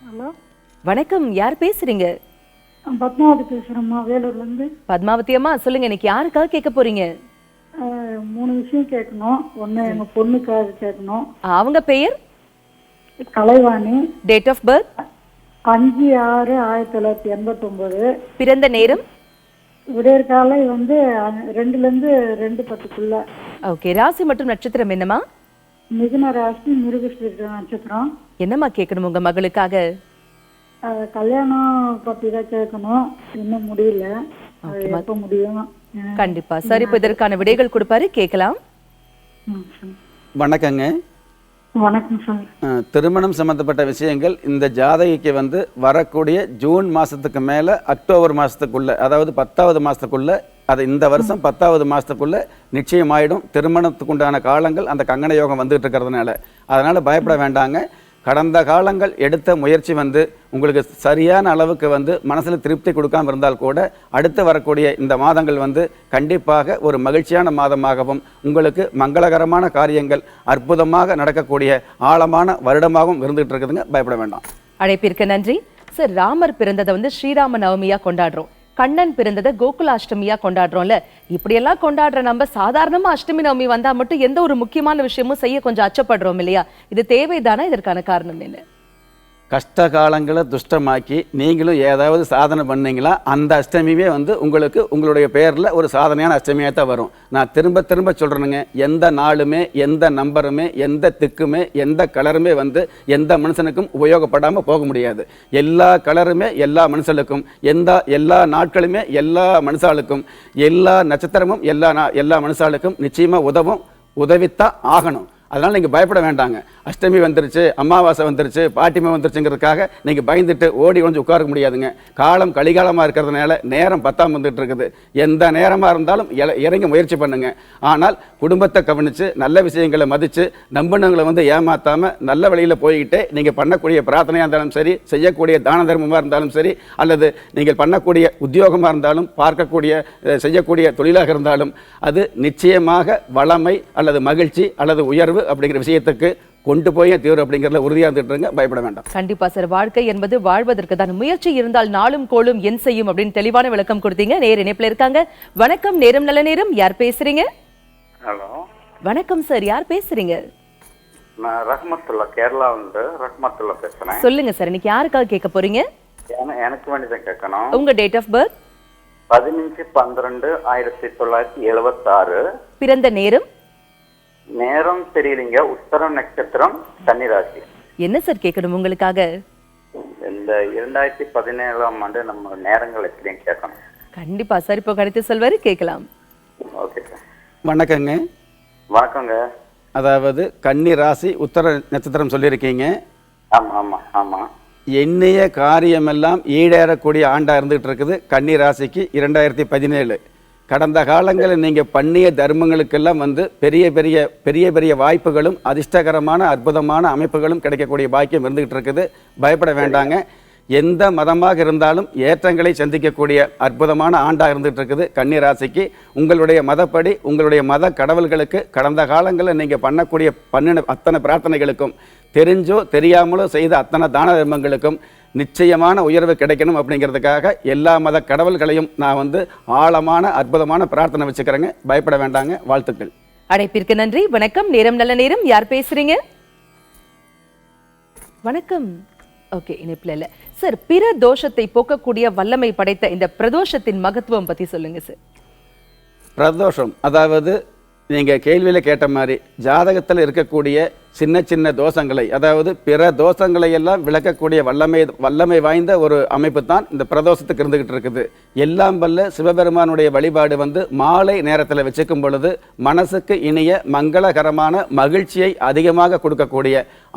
ஹலோ, வணக்கம், யார் பேசுறீங்க? பத்மாவதி பேசுறேம்மா, வேலூர்ல இருந்து. பத்மாவதி அம்மா, சொல்லுங்க, இன்னைக்கு யாருக்காக கேட்க போறீங்க? 3 விஷயம் கேட்கணும். ஒண்ணு எங்க பொண்ணுக்காக கேட்கணும். அவங்க பெயர்? கலைவாணி. Date of birth? 5/6/1989. பிறந்த நேரம்? விடியற் காலை வந்து 2ல இருந்து 2:10. ஓகே, ராசி மற்றும் நட்சத்திரம் என்னமா? மிதுன ராசி, மிருகசீரிஷ நட்சத்திரம். என்னம்மா கேட்கணும் உங்க மகளுக்காக? கல்யாணம் பத்தி தான் கேட்கணும். இன்னும் முடியல, எப்ப முடியும்? கண்டிப்பா சார், இப்ப இதற்கான விடைகள் கொடுப்பாரு, கேட்கலாம். வணக்கங்க. வணக்கம் சார். திருமணம் சம்பந்தப்பட்ட விஷயங்கள் இந்த ஜாதகிக்கு வந்து வரக்கூடிய ஜூன் மாசத்துக்கு மேல அக்டோபர் மாசத்துக்குள்ள, அதாவது 10வது மாசத்துக்குள்ள, அது இந்த வருஷம் 10வது மாசத்துக்குள்ள நிச்சயமாயிடும். திருமணத்துக்கு உண்டான காலங்கள் அந்த கங்கண யோகம் வந்துகிட்டு இருக்கிறதுனால அதனால பயப்பட வேண்டாங்க. கடந்த காலங்கள் எடுத்த முயற்சி வந்து உங்களுக்கு சரியான அளவுக்கு வந்து மனசில் திருப்தி கொடுக்காம இருந்தால் கூட அடுத்து வரக்கூடிய இந்த மாதங்கள் வந்து கண்டிப்பாக ஒரு மகிழ்ச்சியான மாதமாகவும் உங்களுக்கு மங்களகரமான காரியங்கள் அற்புதமாக நடக்கக்கூடிய ஆழமான வருடமாகவும் இருந்துகிட்டு இருக்குதுங்க. பயப்பட வேண்டாம். அழைப்பிற்கு நன்றி சார். ராமர் பிறந்ததை வந்து ஸ்ரீராம நவமியா கொண்டாடுறோம், கண்ணன் பிறந்ததை கோகுலாஷ்டமியா கொண்டாடுறோம்ல. இப்படியெல்லாம் கொண்டாடுற நம்ம சாதாரணமா அஷ்டமி நவமி வந்தா மட்டும் எந்த ஒரு முக்கியமான விஷயமும் செய்ய கொஞ்சம் அச்சப்படுறோம் இல்லையா? இது தேவைதானா? இதற்கான காரணம் என்ன? கஷ்ட காலங்களை துஷ்டமாக்கி நீங்களும் ஏதாவது சாதனை பண்ணீங்களா, அந்த அஷ்டமியே வந்து உங்களுக்கு உங்களுடைய பேரில் ஒரு சாதனையான அஷ்டமியாக தான் வரும். நான் திரும்ப திரும்ப சொல்கிறேனுங்க, எந்த நாளுமே எந்த நம்பருமே எந்த திக்குமே எந்த கலருமே வந்து எந்த மனுஷனுக்கும் உபயோகப்படாமல் போக முடியாது. எல்லா கலருமே எல்லா மனுஷனுக்கும், எல்லா நாட்களுமே எல்லா மனுஷாளுக்கும், எல்லா நட்சத்திரமும் எல்லா மனுஷாளுக்கும் நிச்சயமாக உதவித்தான் ஆகணும். அதனால் நீங்கள் பயப்பட வேண்டாங்க. அஷ்டமி வந்துருச்சு, அமாவாசை வந்துருச்சு, பாட்டிமை வந்துருச்சுங்கிறதுக்காக நீங்கள் பயந்துட்டு ஓடி ஒழிஞ்சு உட்கார முடியாதுங்க. காலம் கலிகாலமாக இருக்கிறதுனால நேரம் 10ஆம் வந்துட்டு இருக்குது. எந்த நேரமாக இருந்தாலும் இறங்கி முயற்சி பண்ணுங்க. ஆனால் குடும்பத்தை கவனித்து நல்ல விஷயங்களை மதித்து நம்பினவங்களை வந்து ஏமாற்றாமல் நல்ல வழியில் போய்கிட்டே நீங்கள் பண்ணக்கூடிய பிரார்த்தனையாக இருந்தாலும் சரி, செய்யக்கூடிய தான தர்மமாக இருந்தாலும் சரி, அல்லது நீங்கள் பண்ணக்கூடிய உத்தியோகமாக இருந்தாலும், செய்யக்கூடிய தொழிலாக இருந்தாலும் அது நிச்சயமாக வளமை அல்லது மகிழ்ச்சி அல்லது உயர்வு அப்படிங்கிற விஷயத்துக்கு கொண்டு போய் தீவிரம் அப்படிங்கிறதுல உறுதியா இருந்துட்டு பயப்பட வேண்டாம். கண்டிப்பா சார், வாழ்க்கை என்பது வாழ்வதற்கு தான், முயற்சி இருந்தால் நாளும் கோளும் என் செய்யும் அப்படின்னு தெளிவான விளக்கம் கொடுத்தீங்க. நேர் இணைப்புல இருக்காங்க. வணக்கம், நேரம் நல்ல நேரம். யார் பேசுறீங்க? ஹலோ, வணக்கம் சார், யார் பேசுறீங்க? நான் ரஹ்மத்துல்லா, கேரளா வந்து ரஹ்மத்துல்லா பேசுறேன். சொல்லுங்க சார், இன்னைக்கு யாருக்காக கேட்க போறீங்க? எனக்கு வேண்டிதான் கேட்கணும். உங்க டேட் ஆஃப் பர்த்? 15/12/1976. பிறந்த நேரம்? நேரம் தெரியலீங்க. உத்தர நட்சத்திரம், கன்னிராசி. என்ன சார் கேட்கணும் உங்களுக்காக? இந்த 2017ஆம் ஆண்டு நம்ம நேரங்கள் எப்படின்னு கேட்கணும். கண்டிப்பா சார், இப்போ கணித்து சொல்வாரு, கேட்கலாம். Okay sir. வணக்கங்க. வணக்கங்க. அதாவது கன்னி ராசி உத்தர நட்சத்திரம் சொல்லியிருக்கீங்க. ஆமா ஆமா ஆமா. எண்ணிய காரியமெல்லாம் ஈடேறக்கூடிய ஆண்டா இருந்துகிட்டு இருக்குது கன்னி ராசிக்கு 2017. கடந்த காலங்களில் நீங்கள் பண்ணிய தர்மங்களுக்கெல்லாம் வந்து பெரிய பெரிய பெரிய பெரிய வாய்ப்புகளும் அதிர்ஷ்டகரமான அற்புதமான அமைப்புகளும் கிடைக்கக்கூடிய பாக்கியம் இருந்துகிட்டு இருக்குது. பயப்பட வேண்டாங்க. எந்த மதமாக இருந்தாலும் ஏற்றங்களை சந்திக்கக்கூடிய அற்புதமான ஆண்டாக இருந்துகிட்டு இருக்குது கன்னி ராசிக்கு. உங்களுடைய மதப்படி உங்களுடைய மத கடவுள்களுக்கு கடந்த காலங்களில் நீங்கள் பண்ணக்கூடிய அத்தனை பிரார்த்தனைகளுக்கும் தெரிஞ்சோ தெரியாமலோ செய்த அத்தனை தான தர்மங்களுக்கும் நிச்சயமான உயர்வு கிடைக்கணும் அப்படிங்கிறதுக்காக எல்லா மத கடவுள்களையும் நான் வந்து ஆழமான அற்புதமான பிரார்த்தனை வச்சுக்கிறேங்க. பயப்பட வேண்டாங்க. வாழ்த்துக்கள். அழைப்பிற்கு நன்றி. வணக்கம். நேரம் நல்ல நேரம். யார் பேசுறீங்க? வணக்கம். ஓகே, இணைப்புல இல்ல சார். பிற தோஷத்தை போக்கக்கூடிய வல்லமை படைத்த இந்த பிரதோஷத்தின் மகத்துவம் பத்தி சொல்லுங்க சார். பிரதோஷம் அதாவது நீங்கள் கேள்வியில் கேட்ட மாதிரி ஜாதகத்தில் இருக்கக்கூடிய சின்ன சின்ன தோஷங்களை, அதாவது பிற தோஷங்களை எல்லாம் விளக்கக்கூடிய வல்லமை வாய்ந்த ஒரு அமைப்பு தான் இந்த பிரதோஷத்துக்கு இருந்துகிட்டு இருக்குது. எல்லாம் வல்ல சிவபெருமானுடைய வழிபாடு வந்து மாலை நேரத்தில் வச்சுக்கும் பொழுது மனசுக்கு இனிய மங்களகரமான மகிழ்ச்சியை அதிகமாக கொடுக்கக்கூடிய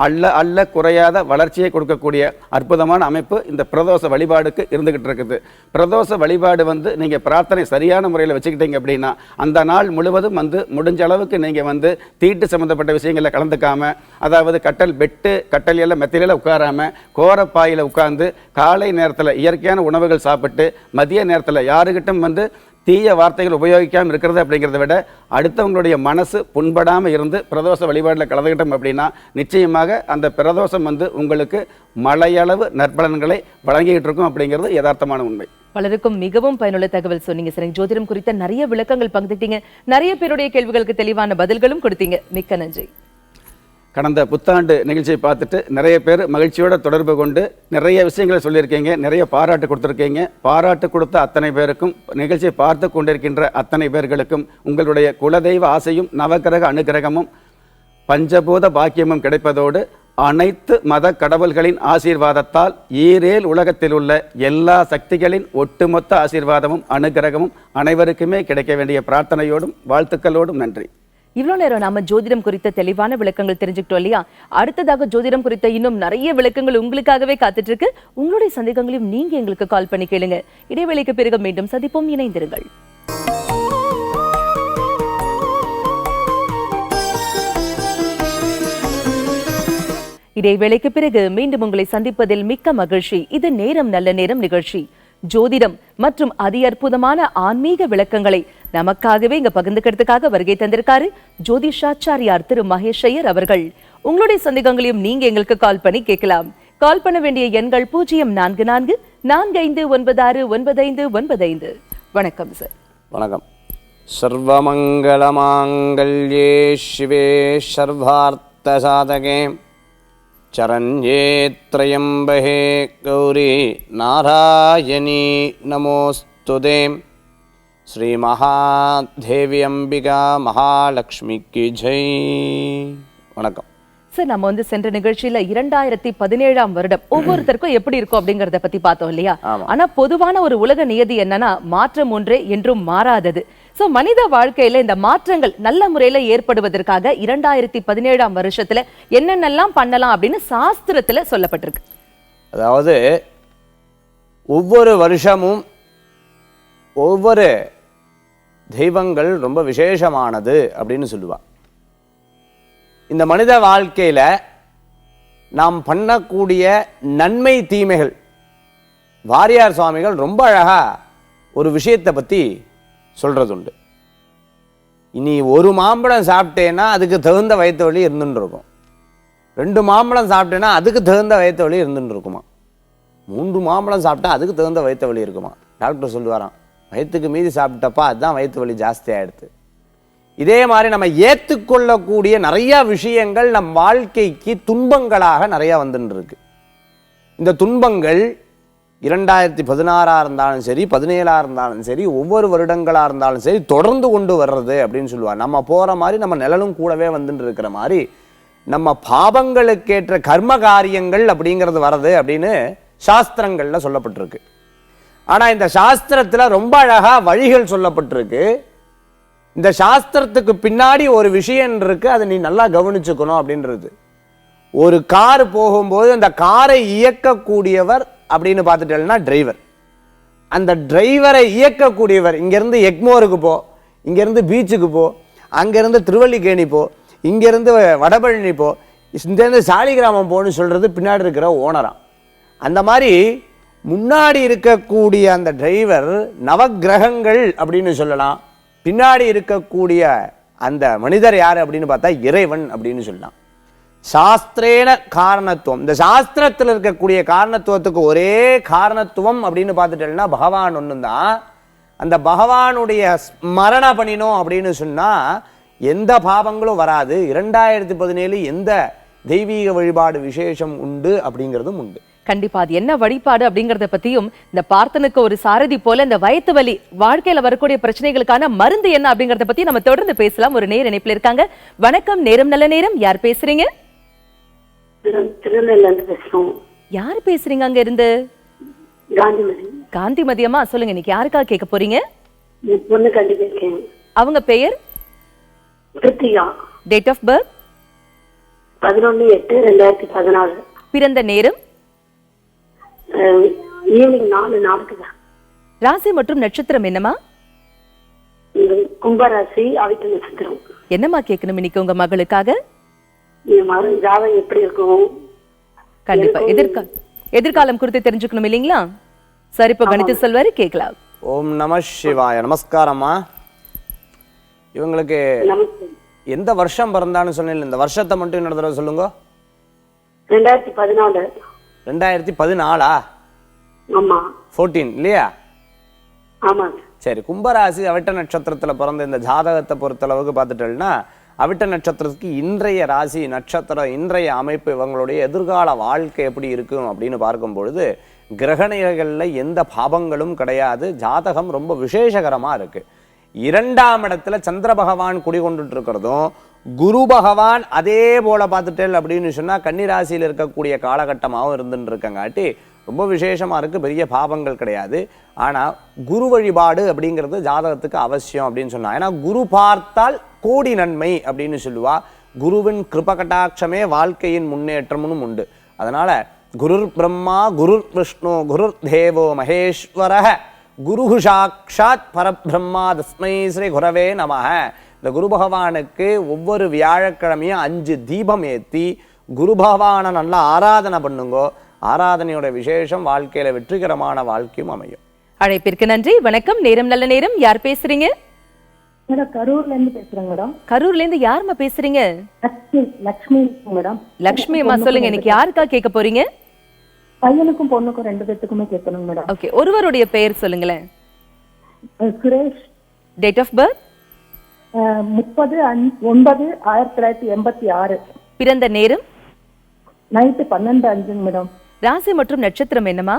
அல்ல குறையாத வளர்ச்சியை கொடுக்கக்கூடிய அற்புதமான அமைப்பு இந்த பிரதோஷ வழிபாடுக்கு இருந்துகிட்டு இருக்குது. பிரதோஷ வழிபாடு வந்து நீங்கள் பிரார்த்தனை சரியான முறையில் வச்சுக்கிட்டீங்க அப்படின்னா அந்த நாள் முழுவதும் வந்து முடிஞ்ச அளவுக்கு நீங்கள் வந்து தீட்டு சம்மந்தப்பட்ட விஷயங்களில் கலந்துக்காம, அதாவது கட்டல் எல்லாம் மெத்தையில உட்காராம கோரப்பாயில உட்கார்ந்து காலை நேரத்தில் இயற்கையான உணவுகள் சாப்பிட்டு மதிய நேரத்தில் யாருக்கிட்டும் வந்து தீய வார்த்தைகள் உபயோகிக்காமல் இருக்கிறது அப்படிங்கிறத விட அடுத்தவங்களுடைய மனசு புண்படாமல் இருந்து பிரதோஷ வழிபாட்டில் கலந்துக்கிட்டோம் அப்படின்னா நிச்சயமாக அந்த பிரதோஷம் வந்து உங்களுக்கு மலையளவு நற்பலன்களை வழங்கிட்டு இருக்கும் அப்படிங்கிறது யதார்த்தமான உண்மை. பலருக்கும் மிகவும் பயனுள்ள தகவல் சொன்னீங்க சார். ஜோதிடம் குறித்த நிறைய விளக்கங்கள் பகிர்ந்துட்டீங்க. நிறைய பேருடைய கேள்விகளுக்கு தெளிவான பதில்களும் கொடுத்தீங்க. மிக்க நன்றி. கடந்த புத்தாண்டு நிகழ்ச்சியை பார்த்துட்டு நிறைய பேர் மகிழ்ச்சியோட தொடர்பு கொண்டு நிறைய விஷயங்களை சொல்லியிருக்கீங்க, நிறைய பாராட்டு கொடுத்துருக்கீங்க. பாராட்டு கொடுத்த அத்தனை பேருக்கும், நிகழ்ச்சியை பார்த்து கொண்டிருக்கின்ற அத்தனை பேர்களுக்கும் உங்களுடைய குலதெய்வ ஆசையும் நவக்கிரக அனுகிரகமும் பஞ்சபூத பாக்கியமும் கிடைப்பதோடு அனைத்து மத கடவுள்களின் ஆசீர்வாதத்தால் ஈரேல் உலகத்தில் உள்ள எல்லா சக்திகளின் ஒட்டுமொத்த ஆசீர்வாதமும் அனுகிரகமும் அனைவருக்குமே கிடைக்க வேண்டிய பிரார்த்தனையோடும் வாழ்த்துக்களோடும் நன்றி. இவ்வளவு நேரம் நாம ஜோதிடம் குறித்த தெளிவான விளக்கங்கள் தெரிஞ்சுக்கிட்டோம் இல்லையா? அடுத்ததாக ஜோதிடம் குறித்த இன்னும் நிறைய விளக்கங்கள் உங்களுக்காகவே காத்துட்டு இருக்கு. உங்களுடைய சந்தேகங்களையும் நீங்க எங்களுக்கு கால் பண்ணி கேளுங்க. இடைவேளைக்கு பிறகு மீண்டும் சந்திப்போம். இணைந்திருங்கள். இடைவேளைக்கு பிறகு மீண்டும் உங்களை சந்திப்பதில் மிக்க மகிழ்ச்சி. இது நேரம் நல்ல நேரம் நிகழ்ச்சி. ஜோதிடம் மற்றும் அதி அற்புதமான ஆன்மீக விளக்கங்களை நமக்காகவே இங்க பகிர்ந்துக்கிறதுக்காக வருகை தந்திருக்காரு ஜோதிஷாச்சாரியார் திரு மகேஷ் ஐயர் அவர்கள். உங்களுடைய சந்தேகங்களையும் நீங்க எங்களுக்கு கால் பண்ணி கேட்கலாம். கால் பண்ண வேண்டிய எண்கள் 0444596995. வணக்கம் சார். வணக்கம். சர்வமங்களமாங்கல்யே சிவே சர்வார்த்த சாதகே சரண்யே த்ரயம்பகே கௌரி நாராயணி நமோஸ்துதே. ஸ்ரீ மகாதேவி அம்பிகா மகாலட்சுமிக்கு ஜெய். வணக்கம் சார். நம்ம வந்து சென்ற நிகழ்ச்சியில 2017ஆம் வருடம் ஒவ்வொருத்தருக்கும் எப்படி இருக்கும் அப்படிங்கறத பத்தி பார்த்தோம் இல்லையா? ஆனா பொதுவான ஒரு உலக நியதி என்னன்னா மாற்றம் ஒன்றே என்றும் மாறாதது. சோ மனித வாழ்க்கையில இந்த மாற்றங்கள் நல்ல முறையில ஏற்படுவதற்காக 2017ஆம் வருஷத்துல என்னென்னலாம் பண்ணலாம் அப்படின்னு சாஸ்திரத்துல சொல்லப்பட்டிருக்கு. அதாவது ஒவ்வொரு வருஷமும் ஒவ்வொரு தெய்வங்கள் ரொம்ப விசேஷமானது அப்படின்னு சொல்லுவா. இந்த மனித வாழ்க்கையில நாம் பண்ணக்கூடிய நன்மை தீமைகள் வாரியார் சுவாமிகள் ரொம்ப அழகா ஒரு விஷயத்தை பத்தி சொல்றது உண்டு. இனி ஒரு மாம்பழம் சாப்பிட்டேன்னா அதுக்கு தகுந்த வயிற்று வலி இருந்துட்டு இருக்கும். 2 மாம்பழம் சாப்பிட்டேன்னா அதுக்கு தகுந்த வயிற்று வலி இருந்துட்டு இருக்குமா. 3 மாம்பழம் சாப்பிட்டா அதுக்கு தகுந்த வயிற்று வலி இருக்குமா. டாக்டர் சொல்லுவாராம், வயிற்றுக்கு மீதி சாப்பிட்டப்பா அதுதான் வயிற்று வலி ஜாஸ்தி ஆயிடுது. இதே மாதிரி நம்ம ஏற்றுக்கொள்ளக்கூடிய நிறைய விஷயங்கள் நம் வாழ்க்கைக்கு துன்பங்களாக நிறைய வந்துட்டு இருக்கு. இந்த துன்பங்கள் 2016 இருந்தாலும் சரி, 17 இருந்தாலும் சரி, ஒவ்வொரு வருடங்களாக இருந்தாலும் சரி தொடர்ந்து கொண்டு வர்றது அப்படின்னு சொல்லுவாங்க. நம்ம போகிற மாதிரி நம்ம நிழலும் கூடவே வந்துட்டு இருக்கிற மாதிரி நம்ம பாவங்களுக்கேற்ற கர்ம காரியங்கள் அப்படிங்கிறது வர்றது அப்படின்னு சாஸ்திரங்கள்ல சொல்லப்பட்டிருக்கு. ஆனா இந்த சாஸ்திரத்துல ரொம்ப அழகா வழிகள் சொல்லப்பட்டிருக்கு. இந்த சாஸ்திரத்துக்கு பின்னாடி ஒரு விஷயம் இருக்கு, அதை நீ நல்லா கவனிச்சுக்கணும் அப்படின்றது. ஒரு கார் போகும்போது அந்த காரை இயக்கக்கூடியவர் அப்படின்னு பார்த்துட்டேன்னா டிரைவர். அந்த டிரைவரை இயக்கக்கூடியவர் இங்கேருந்து எக்மோருக்கு போ, இங்கேருந்து பீச்சுக்கு போ, அங்கேருந்து திருவல்லிக்கேணி போ, இங்கேருந்து வடபழனி போ, இங்கேருந்து சாலிகிராமம் போன்னு சொல்கிறது பின்னாடி இருக்கிற ஓனராம். அந்த மாதிரி முன்னாடி இருக்கக்கூடிய அந்த டிரைவர் நவக்கிரகங்கள் அப்படின்னு சொல்லலாம். பின்னாடி இருக்கக்கூடிய அந்த மனிதர் யார் அப்படின்னு பார்த்தா இறைவன் அப்படின்னு சொல்லலாம். சாஸ்திரேன காரணத்துவம், இந்த சாஸ்திரத்தில் இருக்கக்கூடிய காரணத்துவத்துக்கு ஒரே காரணத்துவம் அப்படின்னு பார்த்துட்டேன்னா பகவான் ஒன்று தான். அந்த பகவானுடைய ஸ்மரண பண்ணினோம் அப்படின்னு சொன்னால் எந்த பாவங்களும் வராது. 2017 எந்த தெய்வீக வழிபாடு விசேஷம் உண்டு அப்படிங்கிறதும் உண்டு. கண்டிப்பா அது என்ன வழிபாடு அப்படிங்கறத பத்தியும், இந்த பார்த்தனுக்கு ஒரு சாரதி போல இந்த வயிற்று வலி வாழ்க்கையில வரக்கூடிய பிரச்சனைகளுக்கான மருந்து என்ன அப்படிங்கறத பத்தி நம்ம தொடர்ந்து பேசலாம். ஒரு நேர் இணைப்புல இருக்காங்க. வணக்கம், நேரம் நல்ல நேரம். யார் பேசுறீங்க? யாரு பேசுறீங்க அங்க இருந்து? காந்திமதி அம்மா, சொல்லுங்க, இன்னைக்கு யாருக்காக கேட்க போறீங்க? அவங்க பெயர்? Date of birth? 11/8/2014. பிறந்த நேரம்? ஈவினிங் 4:40. ராசி மற்றும் நட்சத்திரம் என்னமா? கும்பராசி, அவிட்ட நட்சத்திரம். என்னமா கேட்கணும் இன்னைக்கு உங்க மகளுக்காக? ஜாதகம் எப்படி இருக்கும்? கண்டிப்பா எதிர்காலம் குறித்து தெரிஞ்சுக்கணும் இல்லைங்களா? சரி, இப்ப கணித்து சொல்வாரு, கேட்கலாம். ஓம் நம சிவாய. நமஸ்காரம்மா. இவங்களுக்கு எந்த வருஷம் பிறந்தான்னு சொன்னீங்க? இந்த வருஷத்தை மட்டும் இன்னொரு தடவை சொல்லுங்க. 2014. 2014? ஆமா. 14 இல்லையா? ஆமா. சரி, கும்பராசி அவிட்ட நட்சத்திரத்துல பிறந்த இந்த ஜாதகத்தை பொறுத்தளவுக்கு பார்த்துட்டேன்னா, அவிட்ட நட்சத்திரத்துக்கு இன்றைய ராசி நட்சத்திரம், இன்றைய அமைப்பு, இவங்களுடைய எதிர்கால வாழ்க்கை எப்படி இருக்கும் அப்படின்னு பார்க்கும் பொழுது கிரகணிகளில் எந்த பாபங்களும் கிடையாது. ஜாதகம் ரொம்ப விசேஷகரமா இருக்கு. 2ஆம் இடத்துல சந்திர பகவான் குடிகொண்டுட்டு இருக்கிறதும், குரு பகவான் அதே போல பார்த்துட்டேன் அப்படின்னு சொன்னா கன்னிராசியில் இருக்கக்கூடிய காலகட்டமாகவும் இருந்துட்டு இருக்கங்காட்டி ரொம்ப விசேஷமா இருக்கு. பெரிய பாபங்கள் கிடையாது. ஆனா குரு வழிபாடு அப்படிங்கிறது ஜாதகத்துக்கு அவசியம் அப்படின்னு சொன்னா, ஏன்னா குரு பார்த்தால் கோடி நன்மை அப்படின்னு சொல்லுவா. குருவின் கிருபகடாட்சமே வாழ்க்கையின் முன்னேற்றமும் உண்டு. அதனால குருர் பிரம்மா குருர் விஷ்ணு குருர் தேவோ மகேஸ்வரஹ குரு சாக்ஷாத் பரபிரம்மா தஸ்மை ஸ்ரீ குரவே நமஹ. இந்த குரு பகவானுக்கு ஒவ்வொரு வியாழக்கிழமையும் 5 தீபம் ஏற்றி குரு பகவானை நல்லா ஆராதனை பண்ணுங்கோ. ஆராதனையோட விசேஷம் வாழ்க்கையில வெற்றிகரமான வாழ்க்கையும் அமையும். அழைப்பிற்கு நன்றி. வணக்கம், நேரம் நல்ல நேரம். யார் பேசுறீங்க? மேடம், கரூர்ல இருந்து பேசுறேங்க மேடம். கரூர்ல இருந்து யாருமா பேசுறீங்க? லக்ஷ்மி மேடம். லக்ஷ்மி அம்மா, சொல்லுங்க, இன்னைக்கு யாருக்கா கேட்க போறீங்க? பையனுக்கும் பொண்ணுக்கும் 2 பேத்துக்குமே கேட்கணும் மேடம். ஓகே, ஒருவருடைய பெயர் சொல்லுங்களேன். சுரேஷ். Date of birth? 30/9/1986. பிறந்த நேரம்? Night 12:05 madam. ராசி மற்றும் நட்சத்திரம் என்னமா?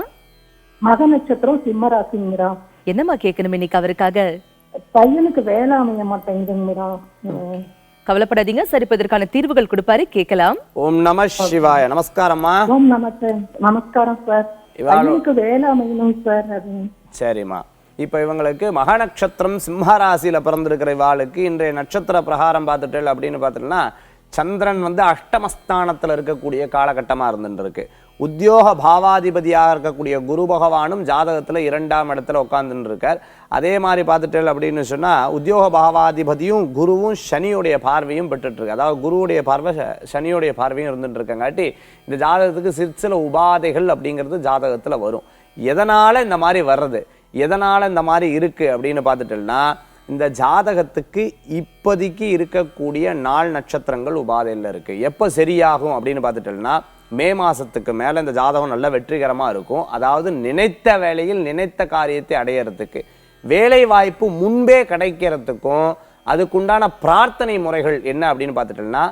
மக நட்சத்திரம், சிம்ம ராசி மேடம். என்னமா கேட்கணும் இன்னைக்கு அவருக்காக? பையனுக்கு வேலை அமைய மாட்டேங்குதுங்க மேடம். கவலைப்படாதீங்க, சரி, இப்ப இதற்கான தீர்வுகள் கொடுப்பாரு, கேட்கலாம். ஓம் நம சிவாய. நமஸ்காரம்மா. ஓம் நமஸ்காரம் சார். பையனுக்கு வேலை அமையணும் சார். அது சரிம்மா. இப்போ இவங்களுக்கு மக நட்சத்திரம் சிம்ம ராசியில பிறந்திருக்கிற இவாளுக்கு இன்றைய நட்சத்திர பிரகாரம் பார்த்துட்டேன் அப்படின்னு பார்த்துட்டோம்னா, சந்திரன் அஷ்டமஸ்தானத்தில் இருக்கக்கூடிய காலகட்டமாக இருந்துட்டு இருக்கு. உத்தியோக பாவாதிபதியாக இருக்கக்கூடிய குரு பகவானும் ஜாதகத்தில் 2ஆம் இடத்துல உட்காந்துட்டு இருக்கார். அதே மாதிரி பார்த்துட்டேன் அப்படின்னு சொன்னால் உத்தியோக பாவாதிபதியும் குருவும் சனியுடைய பார்வையும் பெற்றுட்டு இருக்கு. அதாவது குருவுடைய பார்வை சனியுடைய பார்வையும் இருந்துட்டு இருக்கங்காட்டி இந்த ஜாதகத்துக்கு சிற்சில உபாதைகள் அப்படிங்கிறது ஜாதகத்தில் வரும். எதனால் இந்த மாதிரி வர்றது, எதனால் இந்த மாதிரி இருக்குது அப்படின்னு பார்த்துட்டோம்னா, இந்த ஜாதகத்துக்கு இப்போதைக்கு இருக்கக்கூடிய 4 நட்சத்திரங்கள் உபாதையில் இருக்குது. எப்போ சரியாகும் அப்படின்னு பார்த்துட்டோம்னா, மே மாதத்துக்கு மேலே இந்த ஜாதகம் நல்ல வெற்றிகரமாக இருக்கும். அதாவது நினைத்த வேலையில் நினைத்த காரியத்தை அடையிறதுக்கு, வேலை வாய்ப்பு முன்பே கிடைக்கிறதுக்கும் அதுக்குண்டான பிரார்த்தனை முறைகள் என்ன அப்படின்னு பார்த்துட்டோம்னா,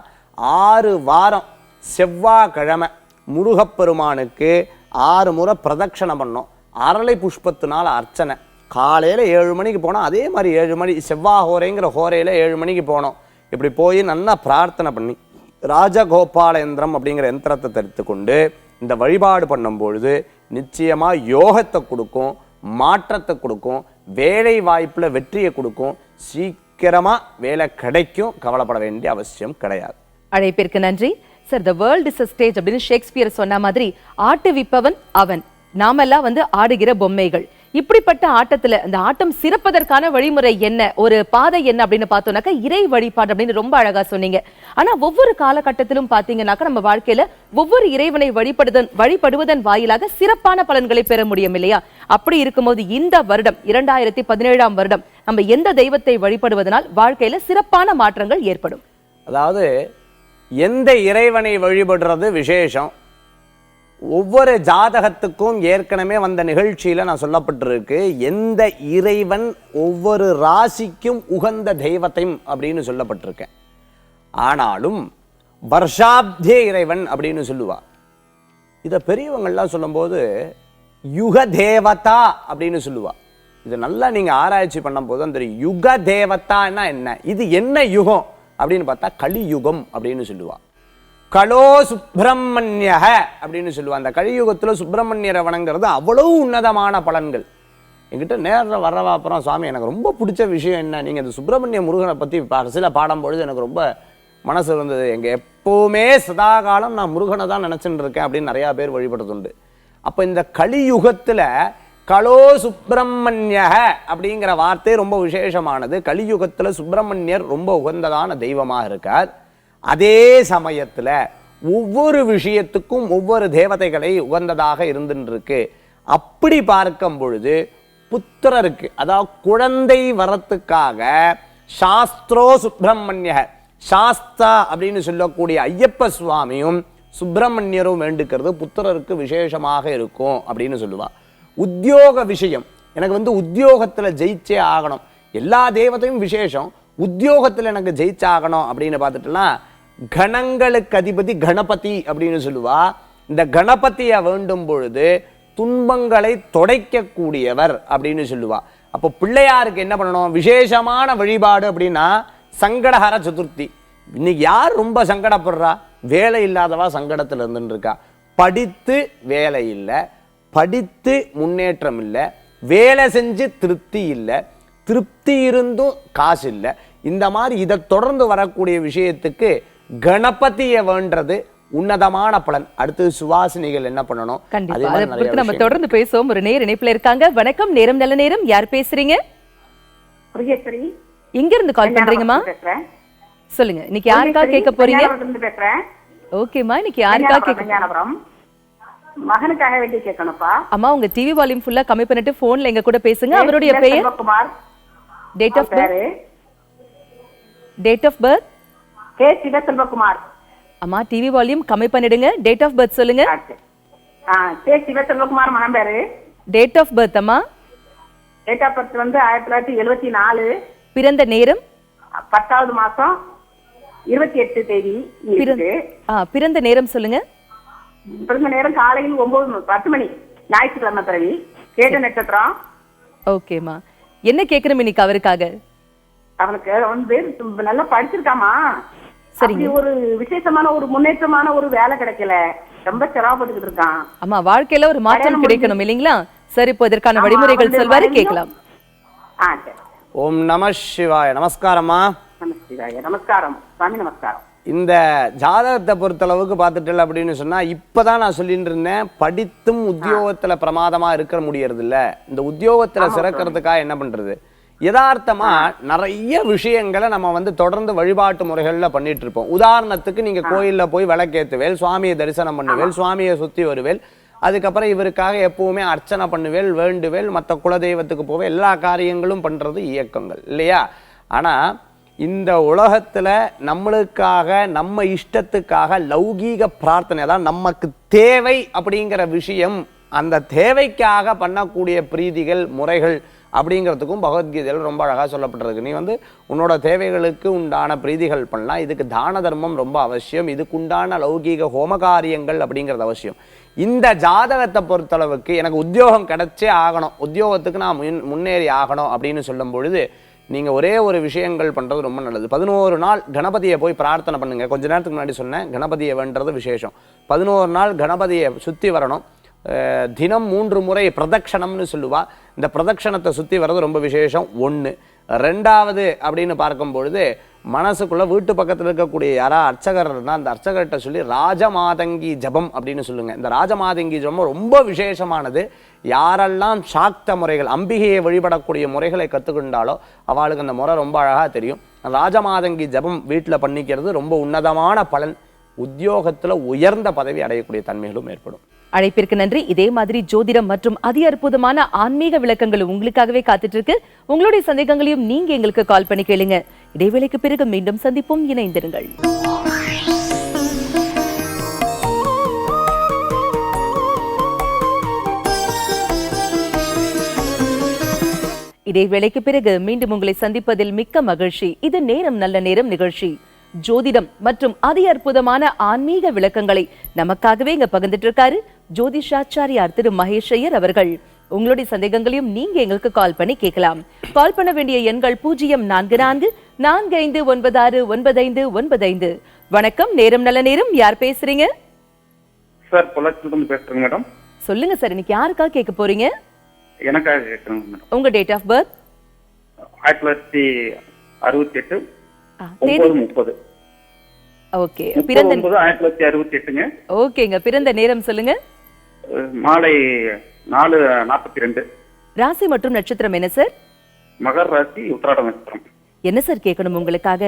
6 வாரம் செவ்வாய்க்கிழமை முருகப்பெருமானுக்கு 6 முறை பிரதட்சணை பண்ணோம். அரளை புஷ்பத்தினால் அர்ச்சனை. காலையில் 7 மணிக்கு போனோம், அதே மாதிரி 7 மணி செவ்வாய் ஹோரைங்கிற ஹோரையில் 7 மணிக்கு போனோம். இப்படி போய் நல்லா பிரார்த்தனை பண்ணி ராஜகோபால யந்திரம் அப்படிங்கிற யந்திரத்தை தரித்து கொண்டு இந்த வழிபாடு பண்ணும் பொழுது நிச்சயமா யோகத்தை கொடுக்கும், மாற்றத்தை கொடுக்கும், வேலை வாய்ப்புல வெற்றியை கொடுக்கும், சீக்கிரமா வேலை கிடைக்கும், கவலைப்பட வேண்டிய அவசியம் கிடையாது. அழைப்பிற்கு நன்றி sir. The world is a stage அப்படின்னு ஷேக்ஸ்பியர் சொன்ன மாதிரி ஆட்டுவிப்பவன் அவன், நாமெல்லாம் ஆடுகிற பொம்மைகள். இப்படிப்பட்ட ஆட்டத்துல அந்த ஆட்டம் சிறப்பதற்கான வழிமுறை என்ன, ஒரு பாதை என்ன அப்படின்னு பார்த்தோம்னாக்கா இறை வழிபாடு அப்படின்னு ரொம்ப அழகா சொன்னீங்க. ஆனா ஒவ்வொரு காலகட்டத்திலும் பாத்தீங்கன்னாக்கா நம்ம வாழ்க்கையில ஒவ்வொரு இறைவனை வழிபடுவதன் வாயிலாக சிறப்பான பலன்களை பெற முடியும் இல்லையா? அப்படி இருக்கும்போது இந்த வருடம் 2017ஆம் வருடம் நம்ம எந்த தெய்வத்தை வழிபடுவதனால் வாழ்க்கையில சிறப்பான மாற்றங்கள் ஏற்படும்? அதாவது எந்த இறைவனை வழிபடுறது விசேஷம், ஒவ்வொரு ஜாதகத்துக்கும் ஏற்கனவே வந்த நிகழ்ச்சியில நான் சொல்லப்பட்டிருக்கு. எந்த இறைவன் ஒவ்வொரு ராசிக்கும் உகந்த தெய்வத்தையும் அப்படின்னு சொல்லப்பட்டிருக்கேன். ஆனாலும் வருஷாப்தே இறைவன் அப்படின்னு சொல்லுவா. இதை பெரியவங்கள்லாம் சொல்லும்போது யுக தேவதா அப்படின்னு சொல்லுவா. இது நல்லா நீங்க ஆராய்ச்சி பண்ணும் போது அந்த யுக தேவதான்னா என்ன, இது என்ன யுகம் அப்படின்னு பார்த்தா கலியுகம் அப்படின்னு சொல்லுவா. கலோ சுப்பிரமணிய அப்படின்னு சொல்லுவா. அந்த கலியுகத்துல சுப்பிரமணியரை வணங்குறது அவ்வளவு உன்னதமான பலன்கள். என்கிட்ட நேரில் வர்றவா அப்புறம் சுவாமி எனக்கு ரொம்ப பிடிச்ச விஷயம் என்ன, நீங்க இந்த சுப்பிரமணிய முருகனை பத்தி சில பாடும் பொழுது எனக்கு ரொம்ப மனசு இருந்தது. எங்க எப்பவுமே சதாகாலம் நான் முருகனை தான் நினைச்சுட்டு இருக்கேன் அப்படின்னு நிறைய பேர் வழிபடுறது. அப்ப இந்த கலியுகத்துல கலோ சுப்பிரமணிய அப்படிங்கிற வார்த்தை ரொம்ப விசேஷமானது. கலியுகத்துல சுப்பிரமணியர் ரொம்ப உகந்ததான தெய்வமாக இருக்கார். அதே சமயத்துல ஒவ்வொரு விஷயத்துக்கும் ஒவ்வொரு தேவதைகளை உகந்ததாக இருந்துருக்கு. அப்படி பார்க்கும் பொழுது புத்திரருக்கு, அதாவது குழந்தை வரத்துக்காக சாஸ்திரோ சுப்பிரமணிய, சாஸ்தா அப்படின்னு சொல்லக்கூடிய ஐயப்ப சுவாமியும் சுப்பிரமணியரும் வேண்டுக்கிறது புத்திரருக்கு விசேஷமாக இருக்கும் அப்படின்னு சொல்லுவா. உத்தியோக விஷயம், எனக்கு உத்தியோகத்துல ஜெயிச்சே ஆகணும், எல்லா தேவதையும் விசேஷம், உத்தியோகத்துல எனக்கு ஜெயிச்சாகணும் அப்படின்னு பார்த்துட்டுனா கணங்களுக்கு அதிபதி கணபதி அப்படின்னு சொல்லுவா. இந்த கணபதியை வேண்டும் பொழுது துன்பங்களை தொடைக்கக்கூடியவர் அப்படின்னு சொல்லுவா. அப்போ பிள்ளையாருக்கு என்ன பண்ணணும், விசேஷமான வழிபாடு அப்படின்னா சங்கடஹர சதுர்த்தி. இன்னைக்கு யார் ரொம்ப சங்கடப்படுறா, வேலை இல்லாதவா சங்கடத்துல இருந்துட்டு இருக்கா. படித்து வேலை இல்லை, படித்து முன்னேற்றம் இல்லை, வேலை செஞ்சு திருப்தி இல்லை, திருப்தி இருந்தும் காசு இல்லை. இந்த மாதிரி இதை தொடர்ந்து வரக்கூடிய விஷயத்துக்கு கணபதியை வேண்டது உன்னதமான பலன். அடுத்து சுவாசினிகள் என்ன பண்ணணும், நம்ம தொடர்ந்து பேசுவோம். ஒரு நேர் இணைப்புல இருக்காங்க. வணக்கம், நேரம் நல்ல நேரம். யார் பேசுறீங்க? எங்க இருந்து கால் பண்றீங்கம்மா? சொல்லுங்க, இன்னைக்கு யாருக்கா கேட்க போறீங்க? ஓகேம்மா, இன்னைக்கு யாருக்கா கேட்க? மகனுக்காக வேண்டி கேட்கணும்ப்பா. அம்மா உங்க டிவி வால்யூம் ஃபுல்லா கம்மி பண்ணிட்டு போன்ல எங்க கூட பேசுங்க. அவருடைய பெயர், date of birth, date of birth. K Sivaselvakumar. அம்மா டிவி வால்யூம் கம்மி பண்ணிடுங்க. டேட் ஆஃப் பர்த் சொல்லுங்க. கே சிவசெல்வகுமார் மகன் பேரு. டேட் ஆஃப் பர்த் அம்மா? Date of birth 1974. பிறந்த நேரம் 10வது மாசம் 28 தேதி. பிறந்த நேரம் சொல்லுங்க. பிறந்த நேரம் காலையில் 9:10 மணி, ஞாயிற்றுக்கிழமை பிறவி, கேட்ட நட்சத்திரம். ஓகேம்மா, என்ன கேட்கணும் இன்னைக்கு அவருக்காக? அவனுக்கு நல்லா படிச்சிருக்காமா, சரிங்க, ஒரு விசேஷமான ஒரு முன்னேற்றமான ஒரு வேலை கிடைக்கல, ரொம்ப சிரமப்பட்டுக்கிட்டு இருக்கான். ஆமா, வாழ்க்கையில ஒரு மாற்றம் கிடைக்கணும் இல்லைங்களா? சரி, இப்போ இதற்கான வழிமுறைகள் சொல்வாரு, கேட்கலாம். ஓம் நம சிவாய. நமஸ்காரம்மா. நமஸ்காரம் சாமி, நமஸ்காரம். இந்த ஜாதகத்தை பொறுத்தளவுக்கு பார்த்துட்டு அப்படின்னு சொன்னா, இப்பதான் நான் சொல்லிட்டு இருந்தேன், படித்தும் உத்தியோகத்துல பிரமாதமா இருக்க முடியறது இல்ல. இந்த உத்தியோகத்துல சிறக்கிறதுக்காக என்ன பண்றது, யதார்த்தமா நிறைய விஷயங்களை நம்ம தொடர்ந்து வழிபாட்டு முறைகள்ல பண்ணிட்டு இருப்போம். உதாரணத்துக்கு நீங்க கோயில்ல போய் விளக்கேத்துவேல், சுவாமியை தரிசனம் பண்ணுவேல், சுவாமியை சுத்தி வருவேல், அதுக்கப்புறம் இவருக்காக எப்பவுமே அர்ச்சனை பண்ணுவேல், வேண்டுவேல், மற்ற குலதெய்வத்துக்கு போவே, எல்லா காரியங்களும் பண்றது இயக்கங்கள் இல்லையா? ஆனா இந்த உலகத்துல நம்மளுக்காக, நம்ம இஷ்டத்துக்காக லௌகீக பிரார்த்தனை, அதான் நமக்கு தேவை அப்படிங்கிற விஷயம், அந்த தேவைக்காக பண்ணக்கூடிய பிரீதிகள் முறைகள் அப்படிங்கிறதுக்கும் பகவத்கீதையில் ரொம்ப அழகாக சொல்லப்பட்டிருக்கு. நீ உன்னோட தேவைகளுக்கு உண்டான பிரீதிகள் பண்ணலாம், இதுக்கு தான தர்மம் ரொம்ப அவசியம், இதுக்கு உண்டான லௌகீக ஹோமகாரியங்கள் அப்படிங்கிறது அவசியம். இந்த ஜாதகத்தை பொறுத்தளவுக்கு எனக்கு உத்தியோகம் கிடைச்சே ஆகணும், உத்தியோகத்துக்கு நான் முன்னேறி ஆகணும் அப்படின்னு சொல்லும் பொழுது நீங்கள் ஒரே ஒரு விஷயங்கள் பண்ணுறது ரொம்ப நல்லது. 11 நாள் கணபதியை போய் பிரார்த்தனை பண்ணுங்கள். கொஞ்ச நேரத்துக்கு முன்னாடி சொன்னேன் கணபதியை வேண்டது விசேஷம். 11 நாள் கணபதியை சுற்றி வரணும். தினம் 3 முறை பிரதட்சணம்னு சொல்லுவா. இந்த பிரதட்சணத்தை சுற்றி வர்றது ரொம்ப விசேஷம். 1. 2வது அப்படின்னு பார்க்கும்பொழுது மனசுக்குள்ள வீட்டு பக்கத்தில் இருக்கக்கூடிய யாரா அர்ச்சகர் இருந்தால் அந்த அர்ச்சகர்கிட்ட சொல்லி ராஜமாதங்கி ஜபம் அப்படின்னு சொல்லுங்க. இந்த ராஜமாதங்கி ஜபம் ரொம்ப விசேஷமானது. யாரெல்லாம் சாக்த முறைகள் அம்பிகையை வழிபடக்கூடிய முறைகளை கற்றுக்கொண்டாலோ அவளுக்கு அந்த முறை ரொம்ப அழகாக தெரியும். ராஜமாதங்கி ஜபம் வீட்டில் பண்ணிக்கிறது ரொம்ப உன்னதமான பலன். உத்தியோகத்தில் உயர்ந்த பதவி அடையக்கூடிய தன்மைகளும் ஏற்படும். அழைப்பிற்கு நன்றி. இதே மாதிரி ஜோதிடம் மற்றும் அதி அற்புதமான ஆன்மீக விளக்கங்கள் உங்களுக்காகவே காத்துட்டு இருக்கு. உங்களுடைய சந்தேகங்களையும் நீங்க எங்களுக்கு கால் பண்ணி கேளுங்க. இடைவேளைக்கு பிறகு மீண்டும் சந்திப்போம். இணைந்திருங்கள். இடைவேளைக்கு பிறகு மீண்டும் உங்களை சந்திப்பதில் மிக்க மகிழ்ச்சி. இது நேரம் நல்ல நேரம் நிகழ்ச்சி. ஜோதிடம் மற்றும் அதி அற்புதமான ஆன்மீக விளக்கங்களை நமக்காகவே இங்க பகிர்ந்துட்டு இருக்காரு ஜோதிஷாச்சாரியார் திரு மகேஷ் ஐயர் அவர்கள். உங்களுடைய சந்தேகங்களையும் நீங்க எங்களுக்கு கால் பண்ணி கேட்கலாம். கால் பண்ண வேண்டிய எண்கள் 044445969595. வணக்கம், நேரம் நல்ல நேரம். யார் பேசுறீங்க சார்? பொள்ளாச்சியிலிருந்து பேசுறேங்க மேடம். சொல்லுங்க சார், இன்னைக்கு யாருக்காக கேட்க போறீங்க? எனக்காக கேட்கறேங்க மேடம். உங்க டேட் ஆஃப் பர்த்? 1968 9:30. ஓகே, பிறந்த 1968ங்க. ஓகேங்க, பிறந்த நேரம் சொல்லுங்க. மாலை 4:42. ராசி மற்றும் நட்சத்திரம் என்ன சார்? மகர ராசி, உத்திராட நட்சத்திரம். என்ன சார் கேட்கணும் உங்களுக்காக?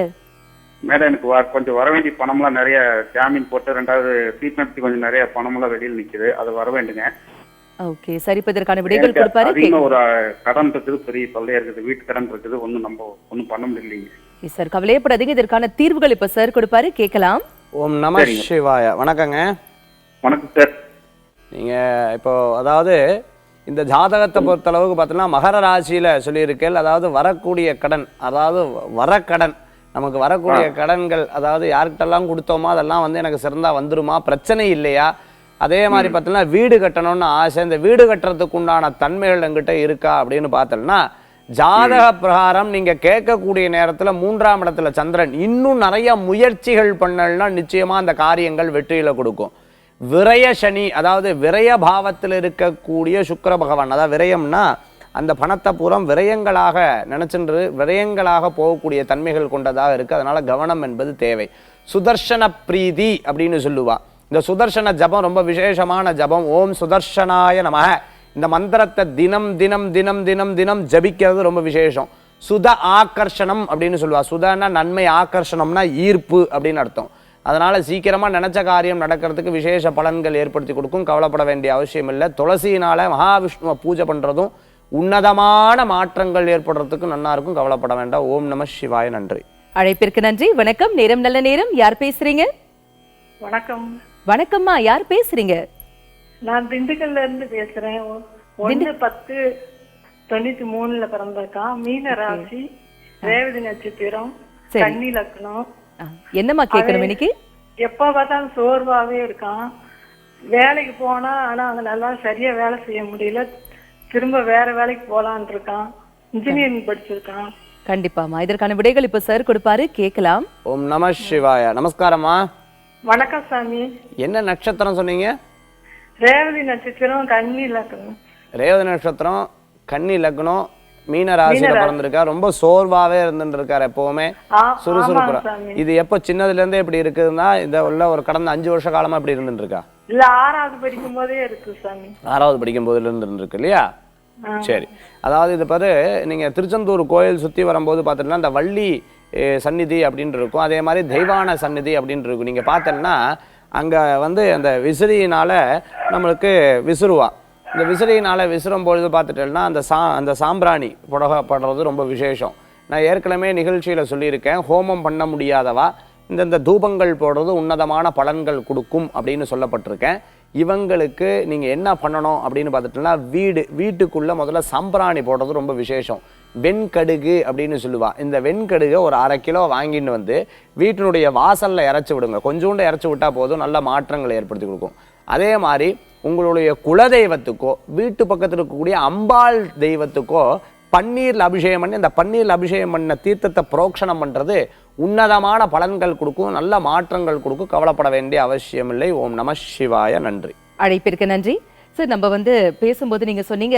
மேடம், எனக்கு கொஞ்சம் வர வேண்டிய பணம்லாம் நிறைய ஜாமீன் போட்டு 2வது ட்ரீட்மெண்ட் கொஞ்சம் நிறைய பணம்லாம் வெளியில் நிக்குது. அது வர வேண்டுங்க. ஓகே, சரி, இப்ப இதற்கான விடைகள் கொடுப்பாரு. ஒரு கடன் இருக்குது, பெரிய தொல்லையா இருக்குது, வீட்டு கடன் இருக்குது, ஒன்னும் பண்ண முடியலைங்க. சார் கவலையப்படாதீங்க, இதற்கான தீர்வுகள் இப்ப சார் கொடுப்பாரு, கேட்கலாம். ஓம் நம சிவாய. வணக்கங்க. வணக்கம் சார். நீங்க இப்போ அதாவது இந்த ஜாதகத்தை பொறுத்தளவுக்கு பார்த்தீங்கன்னா மகர ராசியில சொல்லியிருக்கேன். அதாவது வரக்கூடிய கடன், அதாவது வரக்கடன், நமக்கு வரக்கூடிய கடன்கள், அதாவது யார்கிட்டெல்லாம் கொடுத்தோமோ அதெல்லாம் வந்து எனக்கு சிறந்தா வந்துருமா, பிரச்சனை இல்லையா? அதே மாதிரி பார்த்தீங்கன்னா வீடு கட்டணும்னு ஆசை, இந்த வீடு கட்டுறதுக்கு உண்டான தன்மைகள் என்கிட்ட இருக்கா அப்படின்னு பார்த்தோம்னா ஜாதக பிரகாரம் நீங்க கேட்கக்கூடிய நேரத்துல 3ஆம் இடத்துல சந்திரன். இன்னும் நிறைய முயற்சிகள் பண்ணலன்னா நிச்சயமா அந்த காரியங்கள் வெற்றியில கொடுக்கும். விரய சனி, அதாவது விரய பாவத்தில் இருக்கக்கூடிய சுக்கிர பகவான், அதாவது விரயம்னா அந்த பணத்தை பூரா விரயங்களாக நினைச்சென்று விரயங்களாக போகக்கூடிய தன்மைகள் கொண்டதாக இருக்கு. அதனால கவனம் என்பது தேவை. சுதர்சன பிரீதி அப்படின்னு சொல்லுவா. இந்த சுதர்சன ஜபம் ரொம்ப விசேஷமான ஜபம். ஓம் சுதர்சனாய நமஹ. இந்த மந்திரத்தை தினம் தினம் தினம் தினம் தினம் ஜபிக்கிறது ரொம்ப விசேஷம். சுத ஆகர்ஷணம் அப்படின்னு சொல்லுவா. சுதனா நன்மை, ஆகர்ஷணம்னா ஈர்ப்பு அப்படின்னு அர்த்தம். அதனால சீக்கிரமா நினைச்ச காரியம் நடக்கிறதுக்கு விசேஷ பலன்கள் ஏற்படுத்தி கொடுக்கும். கவலைப்பட வேண்டிய அவசியம் இல்லை. துளசியினால மகாவிஷ்ணுவை பூஜை பண்றதும் உன்னதமான மாற்றங்கள் ஏற்படுறதுக்கு நல்லா இருக்கும். கவலைப்பட வேண்டாம். ஓம் நம சிவாய. நன்றி. அழைப்பிற்கு நன்றி. வணக்கம், நேரம் நல்ல நேரம். யார் பேசுறீங்க? வணக்கம். வணக்கம்மா, யார் பேசுறீங்க? நான் திண்டுக்கல்ல இருந்து பேசுறேன். 1/10/93 பிறந்திருக்கான். மீன ராசி, ரேவதி நட்சத்திரம், கன்னி லக்னம். என்னம்மா கேட்கணும் இன்னைக்கு? எப்ப பார்த்தாலும் சோர்வாவே இருக்கான். வேலைக்கு போனா ஆனா அங்க நல்லா சரியா வேலை செய்ய முடியல. திரும்ப வேற வேலைக்கு போலான் இருக்கான். இன்ஜினியரிங் படிச்சிருக்கான். கண்டிப்பாமா, இதற்கான விடைகள் இப்ப சார் கொடுப்பாரு, கேட்கலாம். ஓம் நம சிவாய. நமஸ்காரம்மா. வணக்கம் சாமி. என்ன நட்சத்திரம் சொன்னீங்க? ரேவதி நட்சத்திரம், கன்னி லக்னம். ரேவதி நட்சத்திரம், கன்னி லக்னம், மீன ராசியில பிறந்திருக்கா. ரொம்ப சோர்வாவே இருந்துட்டு இருக்காரு எப்பவுமே, சுறுசுறுப்புறா. இது எப்போ சின்னதுல இருந்தே இப்படி இருக்குதுன்னா இந்த உள்ள ஒரு கடந்த 5 வருஷ காலமா இப்படி இருந்துட்டு இருக்கா? இல்ல, 6வது படிக்கும் போதே இருக்கு சாமி. 6வது படிக்கும் போதுல இருந்து இருக்கு இல்லையா? சரி. அதாவது இது பாரு, நீங்க திருச்செந்தூர் கோயில் சுத்தி வரும்போது பாத்தீங்கன்னா இந்த வள்ளி சந்நிதி அப்படின்னு இருக்கும். அதே மாதிரி தெய்வான சந்நிதி அப்படின்னு இருக்கும். நீங்க பார்த்தோம்னா அங்க வந்து அந்த விசிறியினால நம்மளுக்கு விசிறுவா. இந்த விசிறியினால விசிறும் பொழுது பார்த்துட்டேன்னா அந்த சாம்பிராணி புடகப்படுறது ரொம்ப விசேஷம். நான் ஏற்கனவே நிகழ்ச்சியில சொல்லியிருக்கேன், ஹோமம் பண்ண முடியாதவா இந்த தூபங்கள் போடுறது உன்னதமான பலன்கள் கொடுக்கும் அப்படின்னு சொல்லப்பட்டிருக்கேன். இவங்களுக்கு நீங்க என்ன பண்ணணும் அப்படின்னு பார்த்துட்டோம்னா வீட்டுக்குள்ள முதல்ல சாம்பிராணி போடுறது ரொம்ப விசேஷம். வெண்கடுகு அப்படின்னு சொல்லுவா. இந்த வெண்கடுகை ஒரு 1/2 கிலோ வாங்கிட்டு வந்து வீட்டினுடைய வாசல்ல இறச்சி விடுங்க. கொஞ்சோண்டு இறச்சி விட்டா போதும், நல்ல மாற்றங்களை ஏற்படுத்தி கொடுக்கும். அதே மாதிரி உங்களுடைய குலதெய்வத்துக்கோ வீட்டு பக்கத்தில் இருக்கக்கூடிய அம்பாள் தெய்வத்துக்கோ பன்னீரில் அபிஷேகம் பண்ணி அந்த பன்னீரில் அபிஷேகம் பண்ண தீர்த்தத்தை புரோக்ஷணம் பண்ணுறது உன்னதமான பலன்கள் கொடுக்கும், நல்ல மாற்றங்கள் கொடுக்கும். கவலைப்பட வேண்டிய அவசியமில்லை. ஓம் நம சிவாய. நன்றி. அழைப்பிற்கு நன்றி சார். நம்ம பேசும்போது நீங்க சொன்னீங்க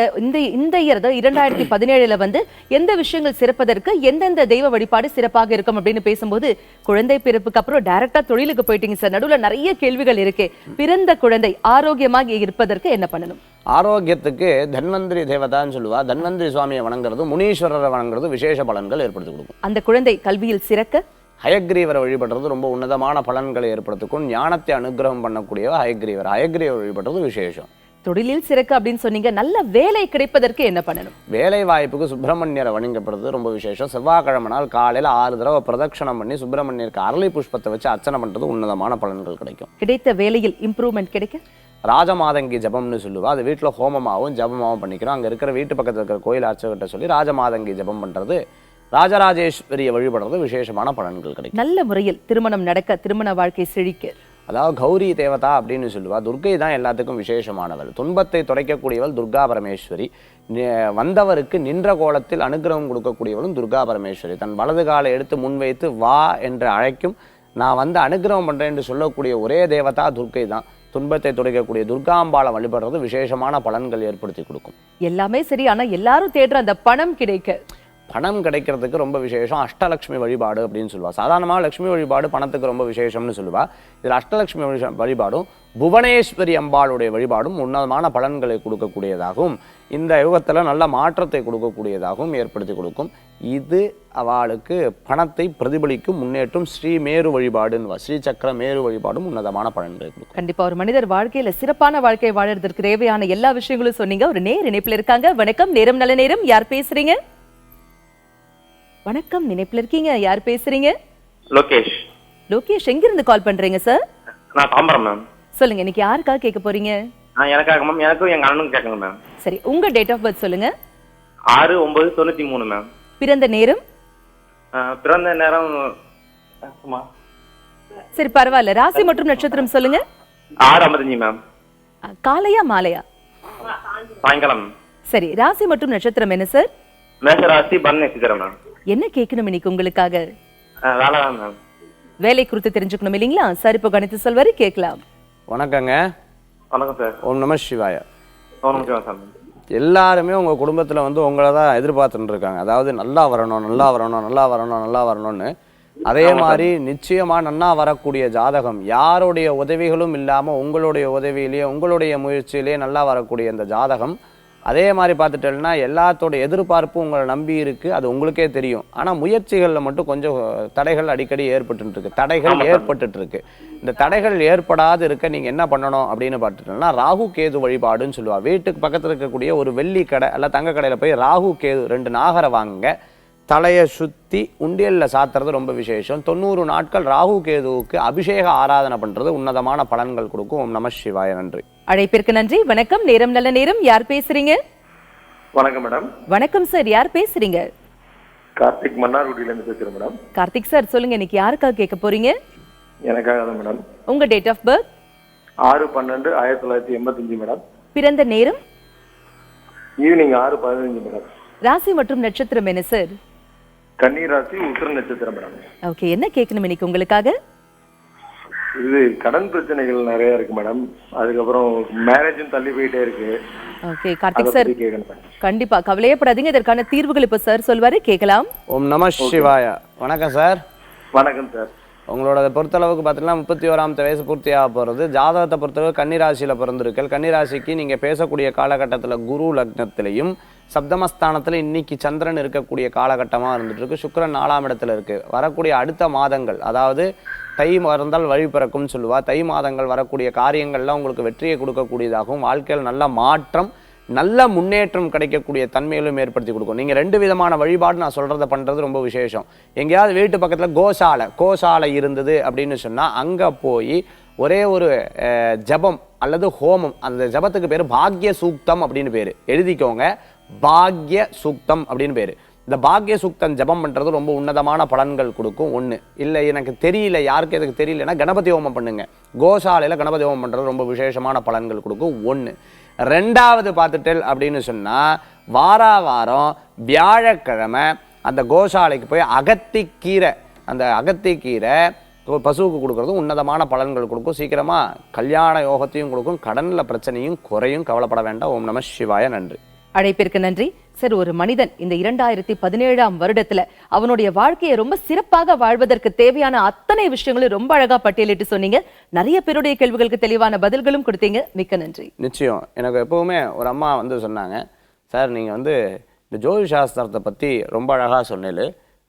இந்த இயர் 2017 எந்த விஷயங்கள் சிறப்பதற்கு எந்தெந்த தெய்வ வழிபாடு சிறப்பாக இருக்கும் அப்படின்னு பேசும்போது குழந்தை பிறப்புக்கு அப்புறம் டைரக்டா தொழிலுக்கு போயிட்டீங்க சார். நடுவில் நிறைய கேள்விகள் இருக்கு. பிறந்த குழந்தை ஆரோக்கியமாக இருப்பதற்கு என்ன பண்ணணும்? ஆரோக்கியத்துக்கு தன்வந்திரி தேவதான்னு சொல்லுவா. தன்வந்திரி சுவாமியை வணங்குறது, முனீஸ்வரரை வணங்குறது விசேஷ பலன்கள் ஏற்படுத்தி கொடுக்கும். அந்த குழந்தை கல்வியில் சிறக்க ஹயக்ரீவரை வழிபடுறது ரொம்ப உன்னதமான பலன்களை ஏற்படுத்திக்கும். ஞானத்தை அனுகிரகம் பண்ணக்கூடியவ ஹயக்ரீவர். ஹயக்ரீவர் வழிபடுறது விசேஷம். தொழிலில் சிறக்க அப்படின்னு சொன்னீங்க. நல்ல வேலை கிடைப்பதற்கு என்ன பண்ணணும்? வேலை வாய்ப்புக்கு சுப்பிரமணியரை வணங்கப்படுறது ரொம்ப விசேஷம். செவ்வாய்க்கிழமை நாள் காலையில் 6 தடவை பிரதட்சணம் பண்ணி சுப்பிரமணியருக்கு அரளி புஷ்பத்தை வச்சு அர்ச்சனை பண்றது உன்னதமான பலன்கள் கிடைக்கும். கிடைத்த வேலையில் இம்ப்ரூவ்மெண்ட் கிடைக்க ராஜமாதங்கி ஜபம்னு சொல்லுவா. அது வீட்டில் ஹோமமாகவும் ஜபமாகவும் பண்ணிக்கிறோம். அங்கே இருக்கிற வீட்டு பக்கத்தில் இருக்கிற கோயில் அர்ச்சகர்கிட்ட சொல்லி ராஜமாதங்கி ஜபம் பண்ணுறது, ராஜராஜேஸ்வரியை வழிபடுறது விசேஷமான பலன்கள் கிடைக்கும். நல்ல முறையில் திருமணம் நடக்க, திருமண வாழ்க்கை செழிக்க. அதாவது கௌரி தேவதா அப்படின்னு சொல்லுவா. துர்க்கை தான் எல்லாத்துக்கும் விசேஷமானவள். துன்பத்தை துடைக்கக்கூடியவள் துர்கா பரமேஸ்வரி. வந்தவருக்கு நின்ற கோலத்தில் அனுகிரகம் கொடுக்கக்கூடியவளும் துர்கா பரமேஸ்வரி. தன் வலது காலை எடுத்து முன்வைத்து வா என்று அழைக்கும், நான் வந்து அனுகிரகம் பண்ணுறேன் என்று சொல்லக்கூடிய ஒரே தேவதா துர்க்கை தான். துன்பத்தை துடைக்கக்கூடிய துர்காம்பாளை வழிபடுறது விசேஷமான பலன்கள் ஏற்படுத்தி கொடுக்கும். எல்லாமே சரி, ஆனா எல்லாரும் தேடுற அந்த பணம் கிடைக்க, பணம் கிடைக்கிறதுக்கு ரொம்ப விசேஷம் அஷ்டலட்சுமி வழிபாடு அப்படின்னு சொல்லுவா. சாதாரணமாக லட்சுமி வழிபாடு பணத்துக்கு ரொம்ப விசேஷம்னு சொல்லுவா. இதில் அஷ்டலட்சுமி வழிபாடும் புவனேஸ்வரி அம்பாளுடைய வழிபாடும் உன்னதமான பலன்களை கொடுக்கக்கூடியதாகவும் இந்த யுகத்தில் நல்ல மாற்றத்தை கொடுக்கக்கூடியதாகவும் ஏற்படுத்தி கொடுக்கும். இது அவளுக்கு பணத்தை பிரதிபலிக்கும், முன்னேற்றும். ஸ்ரீமேரு வழிபாடுன்னு ஸ்ரீ சக்கர மேரு வழிபாடும் உன்னதமான பலன்களை கொடுக்கும். கண்டிப்பா ஒரு மனிதர் வாழ்க்கையில சிறப்பான வாழ்க்கை வாழறதுக்கு தேவையான எல்லா விஷயங்களும் சொன்னீங்க. ஒரு நேர் இணைப்புல இருக்காங்க. வணக்கம், நேரம் நல்ல நேரம். யார் பேசுறீங்க? வணக்கம், நினைப்புல இருக்கீங்க. யார் பேசுறீங்க? லோகேஷ். லோகேஷ், எங்க இருந்து கால் பண்றீங்க சார்? நான் தாம்பரம் மேம். சொல்லுங்க, இன்னைக்கு யாருக்காக கேட்க போறீங்க? எனக்காக மேம், எனக்கும் எங்க அண்ணனுக்கு கேட்கணும் மேம். சரி, உங்க டேட் ஆஃப் பர்த் சொல்லுங்க. 6/9/93 மேம். பிறந்த நேரம்? பிறந்த நேரம் சரி பரவாயில்ல. ராசி மற்றும் நட்சத்திரம் சொல்லுங்க. 6:55 மேம். காலையா மாலையா? சாயங்காலம். சரி, ராசி மற்றும் நட்சத்திரம் என்ன சார்? மேஷராசி பரணி நட்சத்திரம் மேம். என்ன கேட்கணும் இன்னைக்கு உங்களுக்காக? வேலை தான் மேம். வேலை குறித்து தெரிஞ்சுக்கணும் இல்லைங்களா? சார் இப்போ கணித்து சொல்வாரு, கேட்கலாம். வணக்கங்க. வணக்கம் சார். ஓம் நம சிவாய. ஓம் நம சிவாய சார். எல்லாருமே உங்கள் குடும்பத்தில் வந்து உங்களை தான் எதிர்பார்த்துட்டு இருக்காங்க. அதாவது நல்லா வரணும், நல்லா வரணும், நல்லா வரணும், நல்லா வரணும்னு. அதே மாதிரி நிச்சயமாக நன்னா வரக்கூடிய ஜாதகம், யாருடைய உதவிகளும் இல்லாமல் உங்களுடைய உதவியிலேயே உங்களுடைய முயற்சியிலேயே நல்லா வரக்கூடிய இந்த ஜாதகம். அதே மாதிரி பார்த்துட்டேன்னா எல்லாத்தோட எதிர்பார்ப்பும் உங்களை நம்பி இருக்குது, அது உங்களுக்கே தெரியும். ஆனால் முயற்சிகளில் மட்டும் கொஞ்சம் தடைகள் அடிக்கடி ஏற்பட்டுருக்கு. தடைகள் ஏற்பட்டுருக்கு. இந்த தடைகள் ஏற்படாது இருக்க நீங்கள் என்ன பண்ணணும் அப்படின்னு பார்த்துட்டோம்னா, ராகு கேது வழிபாடுன்னு சொல்லுவாள். வீட்டுக்கு பக்கத்தில் இருக்கக்கூடிய ஒரு வெள்ளி கடை அல்ல தங்க கடையில் போய் ராகு கேது 2 நாகரை வாங்குங்க. தலையை சுற்றி உண்டியலில் சாத்துறது ரொம்ப விசேஷம். 90 நாட்கள் ராகு கேதுவுக்கு அபிஷேக ஆராதனை பண்ணுறது உன்னதமான பலன்கள் கொடுக்கும். ஓம் நம சிவாய. நன்றி. அழைப்பிற்கு நன்றி. வணக்கம், நேரம் நல்ல நேரம். யார் பேசுறீங்க? வணக்கம் மேடம். வணக்கம் சார், யார் பேசுறீங்க? கார்த்திக், மன்னார்குடியிலேருந்து பேசுகிறேன் மேடம். கார்த்திக் சார் சொல்லுங்க, இன்னைக்கு யாருக்காக கேட்க போறீங்க? எனக்காக தான் மேடம். உங்க டேட் ஆஃப் பர்த்? 6/12/1985 மேடம். பிறந்த நேரம்? Evening 6:15 madam. ராசி மற்றும் நட்சத்திரம் என்ன சார்? கன்னி ராசி, உத்திர நட்சத்திரம் மேடம். ஓகே, என்ன கேட்கணும் இன்னைக்கு உங்களுக்காக? இது கடன் பிரச்சனைகள் நிறைய இருக்கு மேடம். அதுக்கப்புறம் மேரேஜும் தள்ளி போயிட்டே இருக்கு. ஓகே கார்த்திக் சார், கண்டிப்பா கவலையப்படாதீங்க. இதற்கான தீர்வுகள் இப்ப சார் சொல்வாரு, கேட்கலாம். ஓம் நம சிவாய. வணக்கம் சார். வணக்கம் சார். உங்களோட பொறுத்தளவுக்கு பார்த்தீங்கன்னா 31ஆம் வயசு பூர்த்தியாக போகிறது. ஜாதகத்தை பொறுத்தளவு கன்னிராசியில் பிறந்திருக்கல். கன்னிராசிக்கு நீங்கள் பேசக்கூடிய காலகட்டத்தில் குரு லக்னத்திலையும் சப்தமஸ்தானத்தில் இன்னைக்கு சந்திரன் இருக்கக்கூடிய காலகட்டமாக இருந்துட்டு இருக்கு. சுக்கிரன் 4ஆம் இடத்துல இருக்குது. வரக்கூடிய அடுத்த மாதங்கள், அதாவது தை மறந்தால் வழி பிறக்கும்னு சொல்லுவா. தை மாதங்கள் வரக்கூடிய காரியங்கள்லாம் உங்களுக்கு வெற்றியை கொடுக்கக்கூடியதாகவும் வாழ்க்கையில் நல்ல மாற்றம், நல்ல முன்னேற்றம் கிடைக்கக்கூடிய தன்மையிலும் ஏற்படுத்தி கொடுக்கும். நீங்கள் 2 விதமான வழிபாடு நான் சொல்கிறத பண்ணுறது ரொம்ப விசேஷம். எங்கேயாவது வீட்டு பக்கத்தில் கோசாலை இருந்தது அப்படின்னு சொன்னால் அங்கே போய் ஒரே ஒரு ஜபம் அல்லது ஹோமம், அந்த ஜபத்துக்கு பேர் பாக்ய சூக்தம் அப்படின்னு பேர். எழுதிக்கோங்க, பாக்ய சூக்தம் அப்படின்னு பேர். இந்த பாக்ய சூக்தம் ஜபம் பண்ணுறது ரொம்ப உன்னதமான பலன்கள் கொடுக்கும். ஒன்று இல்லை எனக்கு தெரியல, யாருக்கு எதுக்கு தெரியலன்னா கணபதி ஹோமம் பண்ணுங்க. கோசாலையில் கணபதி ஹோமம் பண்ணுறது ரொம்ப விசேஷமான பலன்கள் கொடுக்கும். 1. 2வது பார்த்துட்டல் அப்படின்னு சொன்னால் வாரம் வியாழக்கிழமை அந்த கோசாலைக்கு போய் அகத்திக்கீரை, அந்த அகத்திக்கீரை பசுவுக்கு கொடுக்கறதும் உன்னதமான பலன்கள் கொடுக்கும். சீக்கிரமாக கல்யாண யோகத்தையும் கொடுக்கும். கடனில் பிரச்சனையும் குறையும். கவலைப்பட வேண்டாம். ஓம் நம சிவாய. நன்றி. அழைப்பிற்கு நன்றி சார். ஒரு மனிதன் இந்த 2017ஆம் வருடத்துல அவனுடைய வாழ்க்கையை ரொம்ப சிறப்பாக வாழ்வதற்கு தேவையான அத்தனை விஷயங்களும் ரொம்ப அழகா பட்டியலிட்டு சொன்னீங்க. நிறைய பேருடைய கேள்விகளுக்கு தெளிவான பதில்களும் கொடுத்தீங்க. மிக்க நன்றி. நிச்சயம். எனக்கு எப்பவுமே ஒரு அம்மா சொன்னாங்க, சார் நீங்கள் இந்த ஜோதிஷ சாஸ்திரத்தை பற்றி ரொம்ப அழகாக சொன்னேன்,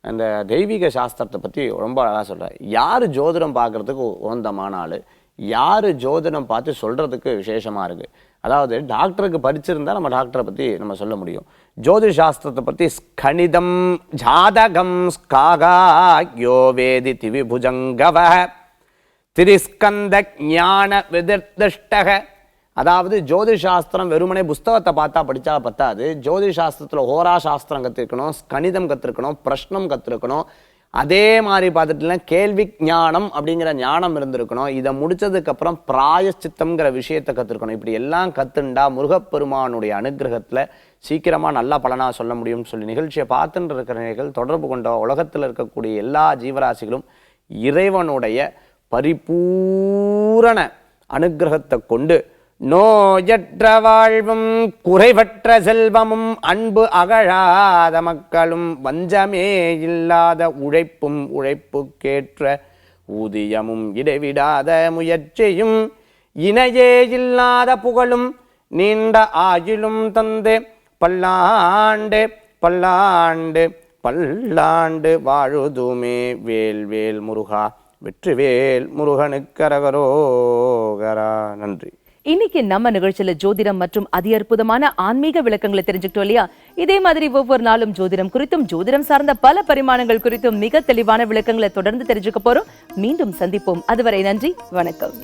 அந்த தெய்வீக சாஸ்திரத்தை பற்றி ரொம்ப அழகாக சொல்கிறேன். யார் ஜோதிடம் பார்க்குறதுக்கு உகந்தமான ஆள், யார் ஜோதிடம் பார்த்து சொல்கிறதுக்கு விசேஷமாக இருக்குது. அதாவது டாக்டருக்கு படிச்சிருந்தா நம்ம டாக்டரை பற்றி நம்ம சொல்ல முடியும். ஜோதிஷ சாஸ்திரத்தை பற்றி கணிதம் ஜாதகம் ஸ்காகா யோ வேதி திவிபுஜங்கவ திரிஸ்கந்த ஞான விதிர்திஷ்டக. அதாவது ஜோதிஷாஸ்திரம் வெறுமனே புஸ்தகத்தை பார்த்தா படித்தா பத்தாது. ஜோதிஷாஸ்திரத்தில் ஹோரா சாஸ்திரம் கற்றுக்கணும், கணிதம் கற்றுக்கணும், பிரஷ்னம் கற்றுக்கணும். அதே மாதிரி பார்த்துட்டுல கேள்வி ஞானம் அப்படிங்கிற ஞானம் இருந்திருக்கணும். இதை முடிச்சதுக்கப்புறம் பிராயச்சித்தம்ங்கிற விஷயத்தை கற்றுக்கணும். இப்படி எல்லாம் கற்றுண்டா முருகப்பெருமானுடைய அனுகிரகத்தில் சீக்கிரமாக நல்ல பலனாக சொல்ல முடியும்னு சொல்லி நிகழ்ச்சியை பார்த்துட்டு இருக்கிறவர்கள் தொடர்பு கொண்ட உலகத்தில் இருக்கக்கூடிய எல்லா ஜீவராசிகளும் இறைவனுடைய பரிபூரண அனுகிரகத்தை கொண்டு நோயற்ற வாழ்வும் குறைவற்ற செல்வமும் அன்பு அகழாத மக்களும் வஞ்சமே இல்லாத உழைப்பும் உழைப்புக்கேற்ற ஊதியமும் இடைவிடாத முயற்சியும் இணையே இல்லாத புகழும் நீண்ட ஆயுளும் தந்து பல்லாண்டு பல்லாண்டு பல்லாண்டு வாழுதுமே. வேல் வேல் முருகா. வெற்றிவேல் முருகனுக்கு அரகரோகரா. நன்றி. இன்னைக்கு நம்ம நிகழ்ச்சியில ஜோதிடம் மற்றும் அதி அற்புதமான ஆன்மீக விளக்கங்களை தெரிஞ்சுக்கிட்டோம் இல்லையா? இதே மாதிரி ஒவ்வொரு நாளும் ஜோதிடம் குறித்தும் ஜோதிடம் சார்ந்த பல பரிமாணங்கள் குறித்தும் மிக தெளிவான விளக்கங்களை தொடர்ந்து தெரிஞ்சுக்க போறோம். மீண்டும் சந்திப்போம். அதுவரை நன்றி, வணக்கம்.